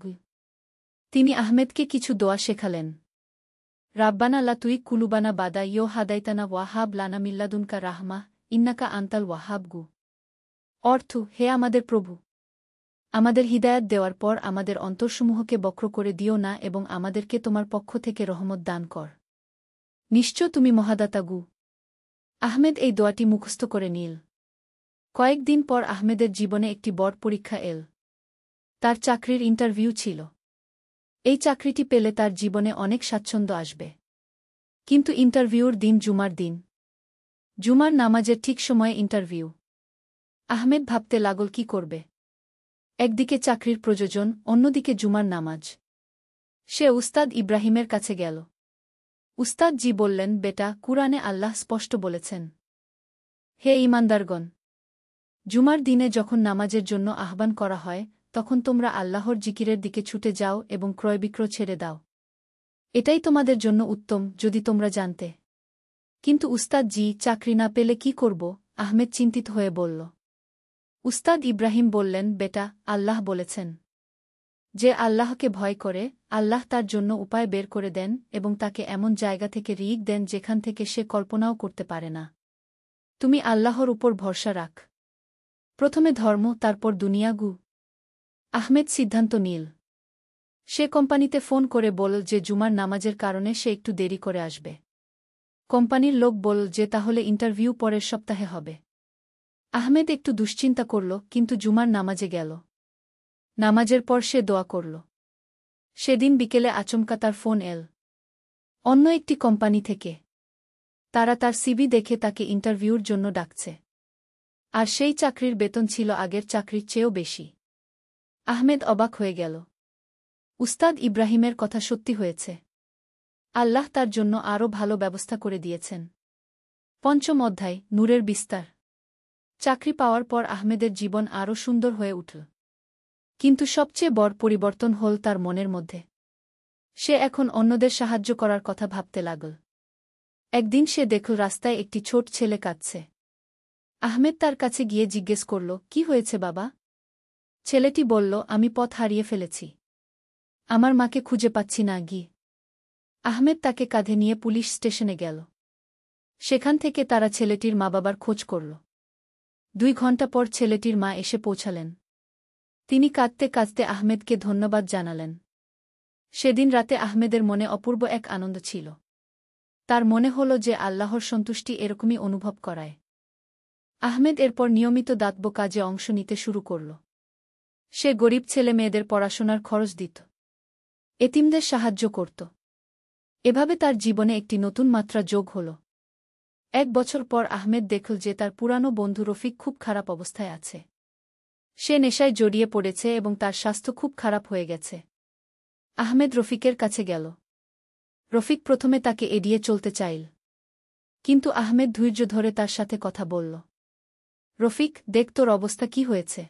তিনি আহমেদকে কিছু দোয়া শেখালেন। রাব্বানা লা তুই কুলুবানা বাদা ইয়ো হাদাইতানা ওয়াহাব লানা মিল্লাদুনকা রাহমা ইন্নাকা আন্তাল ওয়াহাব। অর্থ, হে আমাদের প্রভু, আমাদের হিদায়াত দেওয়ার পর আমাদের অন্তরসমূহকে বক্র করে দিও না এবং আমাদেরকে তোমার পক্ষ থেকে রহমত দান কর। নিশ্চয় তুমি মহাদাতা। আহমেদ এই দোয়াটি মুখস্থ করে নিল। কয়েকদিন পর আহমেদের জীবনে একটি বড় পরীক্ষা এল। তার চাকরির ইন্টারভিউ ছিল। এই চাকরিটি পেলে তার জীবনে অনেক স্বাচ্ছন্দ্য আসবে। কিন্তু ইন্টারভিউর দিন জুমার দিন। জুমার নামাজের ঠিক সময়ে ইন্টারভিউ। আহমেদ ভাবতে লাগল কি করবে। একদিকে চাকরির প্রয়োজন, অন্যদিকে জুমার নামাজ। সে উস্তাদ ইব্রাহিমের কাছে গেল। উস্তাদ জি বললেন, বেটা, কুরআনে আল্লাহ স্পষ্ট বলেছেন, হে ঈমানদারগণ, জুমার দিনে যখন নামাজের জন্য আহ্বান করা হয় তখন তোমরা আল্লাহর জিকিরের দিকে ছুটে যাও এবং ক্রয়বিক্রয় ছেড়ে দাও। এটাই তোমাদের জন্য উত্তম যদি তোমরা জানতে। কিন্তু উস্তাদ জি, চাকরি না পেলে কি করব? আহমেদ চিন্তিত হয়ে বলল। উস্তাদ ইব্রাহিম বললেন, বেটা, আল্লাহ বলেছেন, যে আল্লাহকে ভয় করে আল্লাহ তার জন্য উপায় বের করে দেন এবং তাকে এমন জায়গা থেকে রিজিক দেন যেখান থেকে সে কল্পনাও করতে পারে না। তুমি আল্লাহর উপর ভরসা রাখ। প্রথমে ধর্ম, তারপর দুনিয়া। আহমেদ সিদ্ধান্ত নিল। সে কোম্পানিতে ফোন করে বলল যে জুমার নামাজের কারণে সে একটু দেরি করে আসবে। কোম্পানির লোক বলল যে তাহলে ইন্টারভিউ পরের সপ্তাহে হবে। আহমেদ একটু দুশ্চিন্তা করল, কিন্তু জুমার নামাজে গেল। নামাজের পর সে দোয়া করল। সেদিন বিকেলে আচমকা তার ফোন এল অন্য একটি কোম্পানি থেকে। তারা তার সিভি দেখে তাকে ইন্টারভিউর জন্য ডাকছে। আর সেই চাকরির বেতন ছিল আগের চাকরির চেয়েও বেশি। আহমেদ অবাক হয়ে গেল। উস্তাদ ইব্রাহিমের কথা সত্যি হয়েছে। আল্লাহ তার জন্য আরও ভালো ব্যবস্থা করে দিয়েছেন। পঞ্চম অধ্যায়, নূরের বিস্তার। চাকরি পাওয়ার পর আহমেদের জীবন আরও সুন্দর হয়ে উঠল। কিন্তু সবচেয়ে বড় পরিবর্তন হল তার মনের মধ্যে। সে এখন অন্যদের সাহায্য করার কথা ভাবতে লাগল। একদিন সে দেখল রাস্তায় একটি ছোট ছেলে কাঁদছে। আহমেদ তার কাছে গিয়ে জিজ্ঞেস করল, কি হয়েছে বাবা? ছেলেটি বলল, আমি পথ হারিয়ে ফেলেছি। আমার মাকে খুঁজে পাচ্ছি না। আহমেদ তাকে কাঁধে নিয়ে পুলিশ স্টেশনে গেল। সেখান থেকে তারা ছেলেটির মা-বাবার খোঁজ করল। 2 ঘণ্টা পর ছেলেটির মা এসে পৌঁছালেন। তিনি কাঁদতে কাঁদতে আহমেদকে ধন্যবাদ জানালেন। সেদিন রাতে আহমেদের মনে অপূর্ব এক আনন্দ ছিল। তার মনে হল যে আল্লাহর সন্তুষ্টি এরকমই অনুভব করায়। আহমেদ এরপর নিয়মিত দাতব্য কাজে অংশ নিতে শুরু করল। সে গরিব ছেলে মেয়েদের পড়াশোনার খরচ দিত, এতিমদের সাহায্য করত। এভাবে তার জীবনে একটি নতুন মাত্রা যোগ হল। 1 বছর পর আহমেদ দেখল যে তার পুরানো বন্ধু রফিক খুব খারাপ অবস্থায় আছে। সে নেশায় জড়িয়ে পড়েছে এবং তার স্বাস্থ্য খুব খারাপ হয়ে গেছে। আহমেদ রফিকের কাছে গেল। রফিক প্রথমে তাকে এড়িয়ে চলতে চাইল, কিন্তু আহমেদ ধৈর্য ধরে তার সাথে কথা বলল। রফিক, দেখ তোর অবস্থা কি হয়েছে।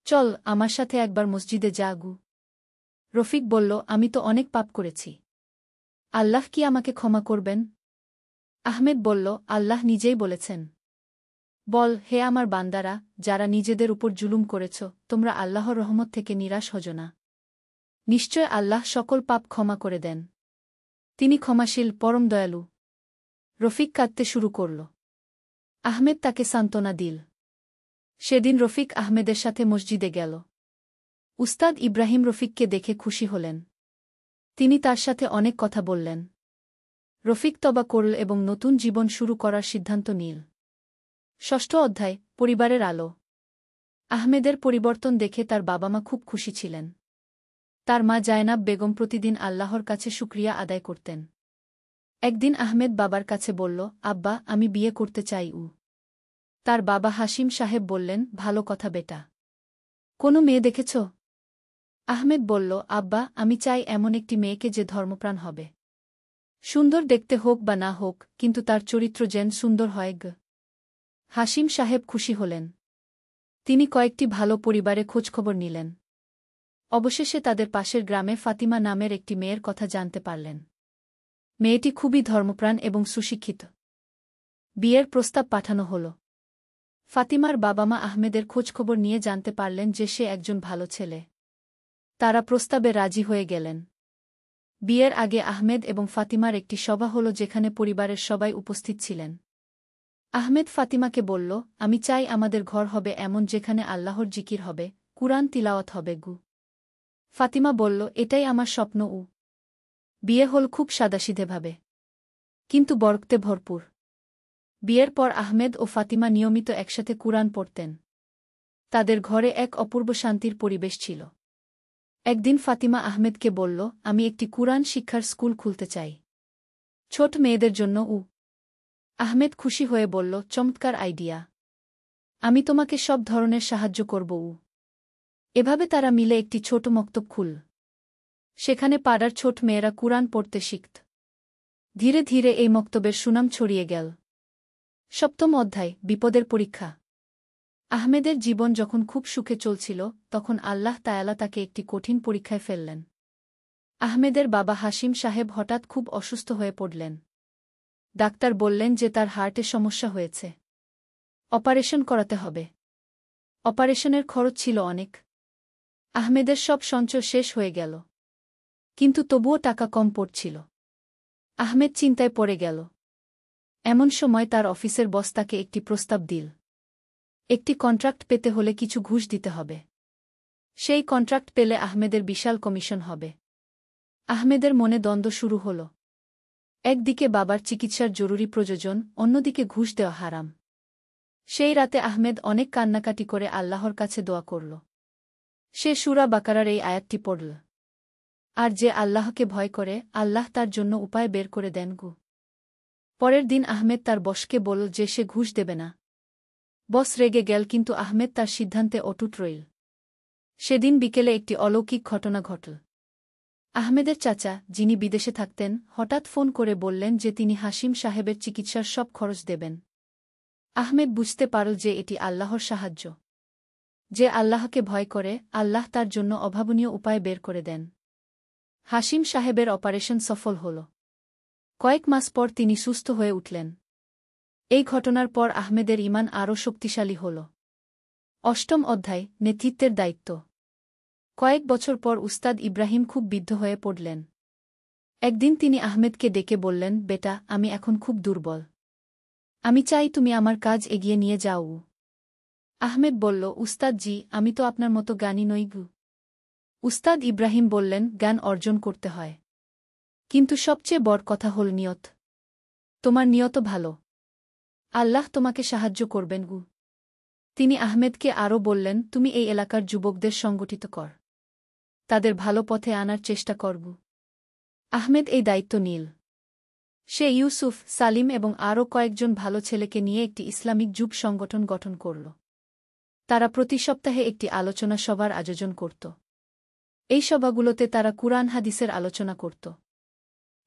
চল আমার সাথে একবার মসজিদে যা গু। রফিক বলল, আমি তো অনেক পাপ করেছি। আল্লাহ কি আমাকে ক্ষমা করবেন? আহমেদ বলল, আল্লাহ নিজেই বলেছেন, বল, হে আমার বান্দারা, যারা নিজেদের উপর জুলুম করেছ, তোমরা আল্লাহর রহমত থেকে নিরাশ হজো না। নিশ্চয় আল্লাহ সকল পাপ ক্ষমা করে দেন। তিনি ক্ষমাশীল, পরম দয়ালু। রফিক কাঁদতে শুরু করল। আহমেদ তাকে সান্ত্বনা দিল। সেদিন রফিক আহমেদের সাথে মসজিদে গেল। উস্তাদ ইব্রাহিম রফিককে দেখে খুশি হলেন। তিনি তার সাথে অনেক কথা বললেন। রফিক তওবা করল এবং নতুন জীবন শুরু করার সিদ্ধান্ত নিল। 6ষ্ঠ অধ্যায়, পরিবারের আলো। আহমেদের পরিবর্তন দেখে তার বাবা মা খুব খুশি ছিলেন। তার মা জায়নাব বেগম প্রতিদিন আল্লাহর কাছে শুকরিয়া আদায় করতেন। একদিন আহমেদ বাবার কাছে বলল, আব্বা, আমি বিয়ে করতে চাই। তার বাবা হাশিম সাহেব বললেন, ভালো কথা বেটা। কোনো মেয়ে দেখেছ? আহমেদ বলল, আব্বা, আমি চাই এমন একটি মেয়েকে যে ধর্মপ্রাণ হবে। সুন্দর দেখতে হোক বা না হোক, কিন্তু তার চরিত্র যেন সুন্দর হয়। হাশিম সাহেব খুশি হলেন। তিনি কয়েকটি ভালো পরিবারে খোঁজখবর নিলেন। অবশেষে তাদের পাশের গ্রামে ফাতিমা নামের একটি মেয়ের কথা জানতে পারলেন। মেয়েটি খুবই ধর্মপ্রাণ এবং সুশিক্ষিত। বিয়ের প্রস্তাব পাঠানো হল। ফাতিমার বাবা মা আহমেদের খোঁজখবর নিয়ে জানতে পারলেন যে সে একজন ভালো ছেলে। তারা প্রস্তাবে রাজি হয়ে গেলেন। বিয়ের আগে আহমেদ এবং ফাতিমার একটি সভা হল যেখানে পরিবারের সবাই উপস্থিত ছিলেন। আহমেদ ফাতিমাকে বলল, আমি চাই আমাদের ঘর হবে এমন যেখানে আল্লাহর জিকির হবে, কুরআন তিলাওয়াত হবে। ফাতিমা বলল, এটাই আমার স্বপ্ন। বিয়ে হল খুব সাদাসিধেভাবে, কিন্তু বরকতে ভরপুর। বিয়ের পর আহমেদ ও ফাতিমা নিয়মিত একসাথে কুরআন পড়তেন। তাদের ঘরে এক অপূর্ব শান্তির পরিবেশ ছিল। একদিন ফাতিমা আহমেদকে বলল, আমি একটি কুরআন শিক্ষার স্কুল খুলতে চাই, ছোট মেয়েদের জন্য। আহমেদ খুশি হয়ে বলল, চমৎকার আইডিয়া। আমি তোমাকে সব ধরনের সাহায্য করব। এভাবে তারা মিলে একটি ছোট মক্তব খুল। সেখানে পাড়ার ছোট মেয়েরা কুরআন পড়তে শিখত। ধীরে ধীরে এই মক্তবের সুনাম ছড়িয়ে গেল। 7ম অধ্যায়, বিপদের পরীক্ষা। আহমেদের জীবন যখন খুব সুখে চলছিল, তখন আল্লাহ তায়ালা তাকে একটি কঠিন পরীক্ষায় ফেললেন। আহমেদের বাবা হাশিম সাহেব হঠাৎ খুব অসুস্থ হয়ে পড়লেন। ডাক্তার বললেন যে তার হার্টে সমস্যা হয়েছে, অপারেশন করাতে হবে। অপারেশনের খরচ ছিল অনেক। আহমেদের সব সঞ্চয় শেষ হয়ে গেল, কিন্তু তবুও টাকা কম পড়ছিল। আহমেদ চিন্তায় পড়ে গেল। এমন সময় তার অফিসের বস তাকে একটি প্রস্তাব দিল। একটি কন্ট্রাক্ট পেতে হলে কিছু ঘুষ দিতে হবে। সেই কন্ট্রাক্ট পেলে আহমেদের বিশাল কমিশন হবে। আহমেদের মনে দ্বন্দ্ব শুরু হল। একদিকে বাবার চিকিৎসার জরুরি প্রয়োজন, অন্যদিকে ঘুষ দেওয়া হারাম। সেই রাতে আহমেদ অনেক কান্নাকাটি করে আল্লাহর কাছে দোয়া করল। সে সূরা বাকারার এই আয়াতটি পড়ল, আর যে আল্লাহকে ভয় করে, আল্লাহ তার জন্য উপায় বের করে দেন। পরের দিন আহমেদ তার বসকে বলল যে সে ঘুষ দেবে না। বস রেগে গেল, কিন্তু আহমেদ তার সিদ্ধান্তে অটুট রইল। সেদিন বিকেলে একটি অলৌকিক ঘটনা ঘটল। আহমেদের চাচা, যিনি বিদেশে থাকতেন, হঠাৎ ফোন করে বললেন যে তিনি হাশিম সাহেবের চিকিৎসার সব খরচ দেবেন। আহমেদ বুঝতে পারল যে এটি আল্লাহর সাহায্য। যে আল্লাহকে ভয় করে, আল্লাহ তার জন্য অভাবনীয় উপায় বের করে দেন। হাশিম সাহেবের অপারেশন সফল হল। কয়েক মাস পর তিনি সুস্থ হয়ে উঠলেন। এই ঘটনার পর আহমেদের ঈমান আরও শক্তিশালী হল। 8ম অধ্যায়, নেতৃত্বের দায়িত্ব। কয়েক বছর পর উস্তাদ ইব্রাহিম খুব বিদ্ধ হয়ে পড়লেন। একদিন তিনি আহমেদকে ডেকে বললেন, বেটা, আমি এখন খুব দুর্বল। আমি চাই তুমি আমার কাজ এগিয়ে নিয়ে যাও। আহমেদ বলল, উস্তাদ জি, আমি তো আপনার মতো জ্ঞানী নই। উস্তাদ ইব্রাহিম বললেন, জ্ঞান অর্জন করতে হয়, কিন্তু সবচেয়ে বড় কথা হল নিয়ত। তোমার নিয়ত ভালো, আল্লাহ তোমাকে সাহায্য করবেন। তিনি আহমেদকে আরও বললেন, তুমি এই এলাকার যুবকদের সংগঠিত কর, তাদের ভালো পথে আনার চেষ্টা করব। আহমেদ এই দায়িত্ব নিল। সে ইউসুফ, সালিম এবং আরও কয়েকজন ভালো ছেলেকে নিয়ে একটি ইসলামিক যুব সংগঠন গঠন করল। তারা প্রতি সপ্তাহে একটি আলোচনা সভার আয়োজন করত। এই সভাগুলোতে তারা কুরআন হাদিসের আলোচনা করত,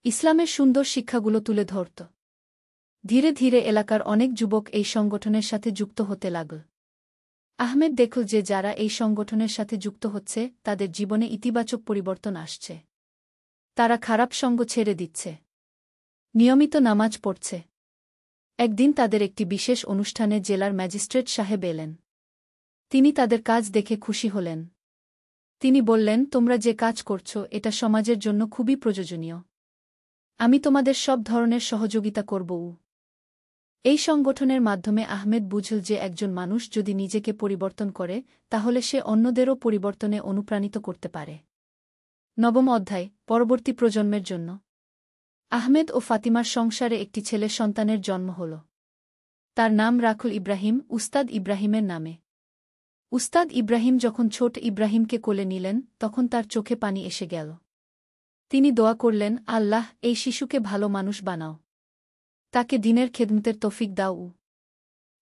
ইসলামের সুন্দর শিক্ষাগুলো তুলে ধরত। ধীরে ধীরে এলাকার অনেক যুবক এই সংগঠনের সাথে যুক্ত হতে লাগল। আহমেদ দেখল যে যারা এই সংগঠনের সাথে যুক্ত হচ্ছে তাদের জীবনে ইতিবাচক পরিবর্তন আসছে। তারা খারাপ সঙ্গ ছেড়ে দিচ্ছে, নিয়মিত নামাজ পড়ছে। একদিন তাদের একটি বিশেষ অনুষ্ঠানে জেলার ম্যাজিস্ট্রেট সাহেব এলেন। তিনি তাদের কাজ দেখে খুশি হলেন। তিনি বললেন, তোমরা যে কাজ করছ এটা সমাজের জন্য খুবই প্রয়োজনীয়। আমি তোমাদের সব ধরনের সহযোগিতা করব। এই সংগঠনের মাধ্যমে আহমেদ বুঝল যে একজন মানুষ যদি নিজেকে পরিবর্তন করে তাহলে সে অন্যদেরও পরিবর্তনে অনুপ্রাণিত করতে পারে। নবম অধ্যায়, পরবর্তী প্রজন্মের জন্য। আহমেদ ও ফাতিমার সংসারে একটি ছেলে সন্তানের জন্ম হল। তার নাম রাখল ইব্রাহিম, উস্তাদ ইব্রাহিমের নামে। উস্তাদ ইব্রাহিম যখন ছোট ইব্রাহিমকে কোলে নিলেন তখন তার চোখে পানি এসে গেল। তিনি দোয়া করলেন, আল্লাহ, এই শিশুকে ভালো মানুষ বানাও, তাকে দ্বীনের খেদমতের তৌফিক দাও।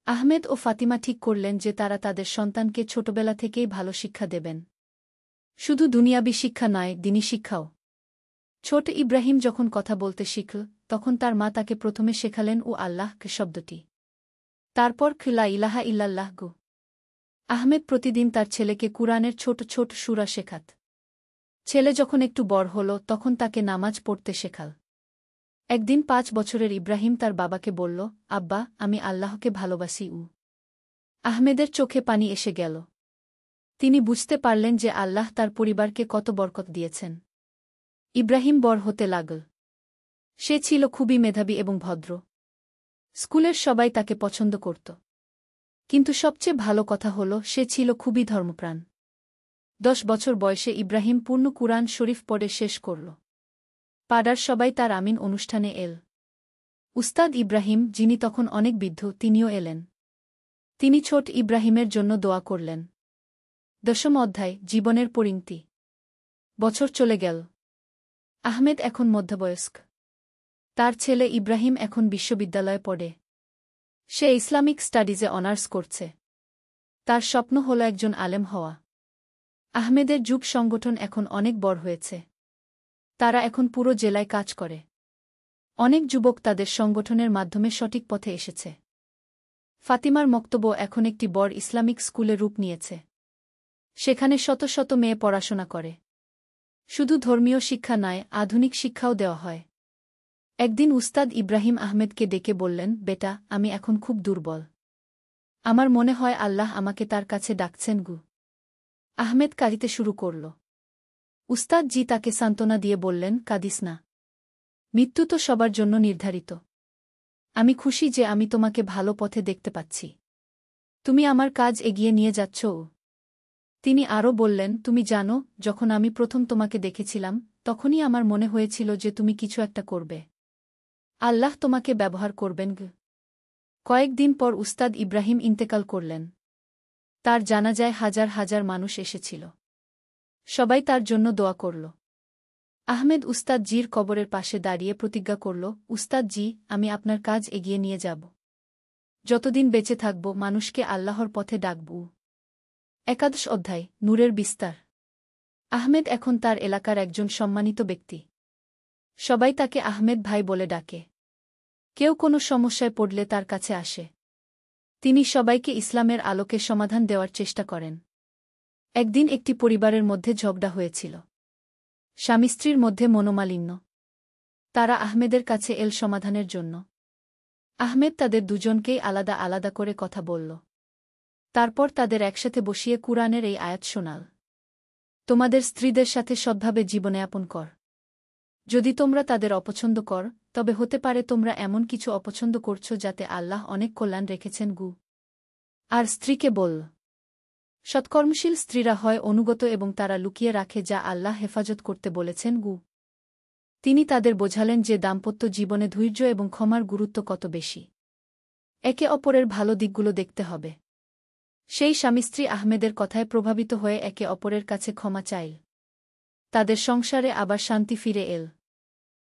আহমেদ ও ফাতিমা ঠিক করলেন যে তারা তাদের সন্তানকে ছোটবেলা থেকেই ভালো শিক্ষা দেবেন। শুধু দুনিয়াবী শিক্ষা নয়, দ্বীনি শিক্ষাও। ছোট ইব্রাহিম যখন কথা বলতে শিখল তখন তার মা তাকে প্রথমে শেখালেন ও আল্লাহ শব্দটি, তারপর লা ইলাহা ইল্লাল্লাহ গো। আহমেদ প্রতিদিন তার ছেলেকে কুরআনের ছোট ছোট সূরা শেখাত। ছেলে যখন একটু বড় হল তখন তাকে নামাজ পড়তে শেখাল। একদিন 5 বছরের ইব্রাহিম তার বাবাকে বলল, আব্বা, আমি আল্লাহকে ভালোবাসি। আহমেদের চোখে পানি এসে গেল। তিনি বুঝতে পারলেন যে আল্লাহ তার পরিবারকে কত বরকত দিয়েছেন। ইব্রাহিম বড় হতে লাগল। সে ছিল খুবই মেধাবী এবং ভদ্র। স্কুলের সবাই তাকে পছন্দ করত। কিন্তু সবচেয়ে ভালো কথা হল সে ছিল খুবই ধর্মপ্রাণ। 10 বছর বয়সে ইব্রাহিম পূর্ণ কুরআন শরীফ পড়ে শেষ করল। পাড়ার সবাই তার আমিন অনুষ্ঠানে এল। উস্তাদ ইব্রাহিম, যিনি তখন অনেক বৃদ্ধ, তিনিও এলেন। তিনি ছোট ইব্রাহিমের জন্য দোয়া করলেন। 10ম অধ্যায়, জীবনের পরিণতি। বছর চলে গেল। আহমেদ এখন মধ্যবয়স্ক। তার ছেলে ইব্রাহিম এখন বিশ্ববিদ্যালয়ে পড়ে। সে ইসলামিক স্টাডিজে অনার্স করছে। তার স্বপ্ন হল একজন আলেম হওয়া। আহমেদের যুব সংগঠন এখন অনেক বড় হয়েছে। তারা এখন পুরো জেলায় কাজ করে। অনেক যুবক তাদের সংগঠনের মাধ্যমে সঠিক পথে এসেছে। ফাতিমার মক্তব্য এখন একটি বড় ইসলামিক স্কুলে রূপ নিয়েছে। সেখানে শত শত মেয়ে পড়াশোনা করে। শুধু ধর্মীয় শিক্ষা নয়, আধুনিক শিক্ষাও দেওয়া হয়। একদিন উস্তাদ ইব্রাহিম আহমেদকে ডেকে বললেন, বেটা, আমি এখন খুব দুর্বল। আমার মনে হয় আল্লাহ আমাকে তার কাছে ডাকছেন গু। আহমেদ কাঁদিতে শুরু করল। উস্তাদ জি তাকে সান্ত্বনা দিয়ে বললেন, কাঁদিস না। মৃত্যু তো সবার জন্য নির্ধারিত। আমি খুশি যে আমি তোমাকে ভালো পথে দেখতে পাচ্ছি। তুমি আমার কাজ এগিয়ে নিয়ে যাচ্ছ। তিনি আরও বললেন, তুমি জানো, যখন আমি প্রথম তোমাকে দেখেছিলাম তখনই আমার মনে হয়েছিল যে তুমি কিছু একটা করবে। আল্লাহ তোমাকে ব্যবহার করবেন গ। কয়েকদিন পর উস্তাদ ইব্রাহিম ইন্তেকাল করলেন। তার জানাজায় হাজার হাজার মানুষ এসেছিল। সবাই তার জন্য দোয়া করল। আহমেদ উস্তাদ জির কবরের পাশে দাঁড়িয়ে প্রতিজ্ঞা করল, উস্তাদ জি, আমি আপনার কাজ এগিয়ে নিয়ে যাব। যতদিন বেঁচে থাকব মানুষকে আল্লাহর পথে ডাকব। 11 অধ্যায়, নূরের বিস্তার। আহমেদ এখন তার এলাকার একজন সম্মানিত ব্যক্তি। সবাই তাকে আহমেদ ভাই বলে ডাকে। কেউ কোনো সমস্যায় পড়লে তার কাছে আসে। তিনি সবাইকে ইসলামের আলোকে সমাধান দেওয়ার চেষ্টা করেন। একদিন একটি পরিবারের মধ্যে ঝগড়া হয়েছিল। স্বামী স্ত্রীর মধ্যে মনোমালিন্য। তারা আহমেদের কাছে এল সমাধানের জন্য। আহমেদ তাদের দুজনকেই আলাদা আলাদা করে কথা বলল। তারপর তাদের একসাথে বসিয়ে কুরআনের এই আয়াত শোনাল, তোমাদের স্ত্রীদের সাথে সদ্ভাবে জীবনযাপন কর। যদি তোমরা তাদের অপছন্দ কর তবে হতে পারে তোমরা এমন কিছু অপছন্দ করছ যাতে আল্লাহ অনেক কল্যাণ রেখেছেন গু। আর স্ত্রীকে বল, সৎকর্মশীল স্ত্রীরা হয় অনুগত এবং তারা লুকিয়ে রাখে যা আল্লাহ হেফাজত করতে বলেছেন গু। তিনি তাদের বোঝালেন যে দাম্পত্য জীবনে ধৈর্য এবং ক্ষমার গুরুত্ব কত বেশি। একে অপরের ভালো দিকগুলো দেখতে হবে। সেই স্বামী স্ত্রী আহমেদের কথায় প্রভাবিত হয়ে একে অপরের কাছে ক্ষমা চাইল। তাদের সংসারে আবার শান্তি ফিরে এল।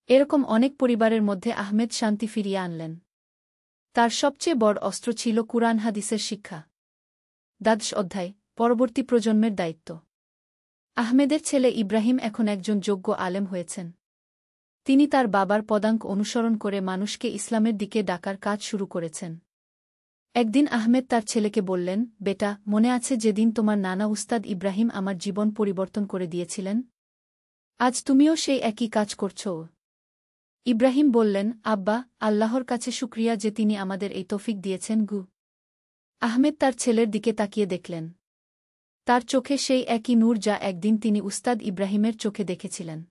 এরকম অনেক পরিবারের মধ্যে আহমেদ শান্তি ফিরিয়ে আনলেন। তার সবচেয়ে বড় অস্ত্র ছিল কুরআন হাদিসের শিক্ষা। দ্বাদশ অধ্যায়, পরবর্তী প্রজন্মের দায়িত্ব। আহমেদের ছেলে ইব্রাহিম এখন একজন যোগ্য আলেম হয়েছেন। তিনি তার বাবার পদাঙ্ক অনুসরণ করে মানুষকে ইসলামের দিকে ডাকার কাজ শুরু করেছেন। একদিন আহমেদ তার ছেলেকে বললেন, বেটা, মনে আছে যেদিন তোমার নানা উস্তাদ ইব্রাহিম আমার জীবন পরিবর্তন করে দিয়েছিলেন? আজ তুমিও সেই একই কাজ করছ। ইব্রাহিম বললেন, আব্বা, আল্লাহর কাছে শুকরিয়া যে তিনি আমাদের এই তৌফিক দিয়েছেন গু। আহমেদ তার ছেলের দিকে তাকিয়ে দেখলেন। তার চোখে সেই একই নূর যা একদিন তিনি উস্তাদ ইব্রাহিমের চোখে দেখেছিলেন।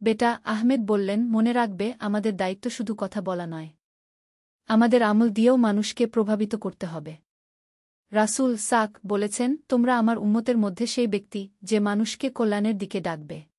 বেটা, আহমেদ বললেন, মনে রাখবে, আমাদের দায়িত্ব শুধু কথা বলা নয়। আমাদের আমল দিয়েও মানুষকে প্রভাবিত করতে হবে। রাসূল সাক বলেছেন, তোমরা আমার উম্মতের মধ্যে সেই ব্যক্তি যে মানুষকে কল্যাণের দিকে ডাকবে।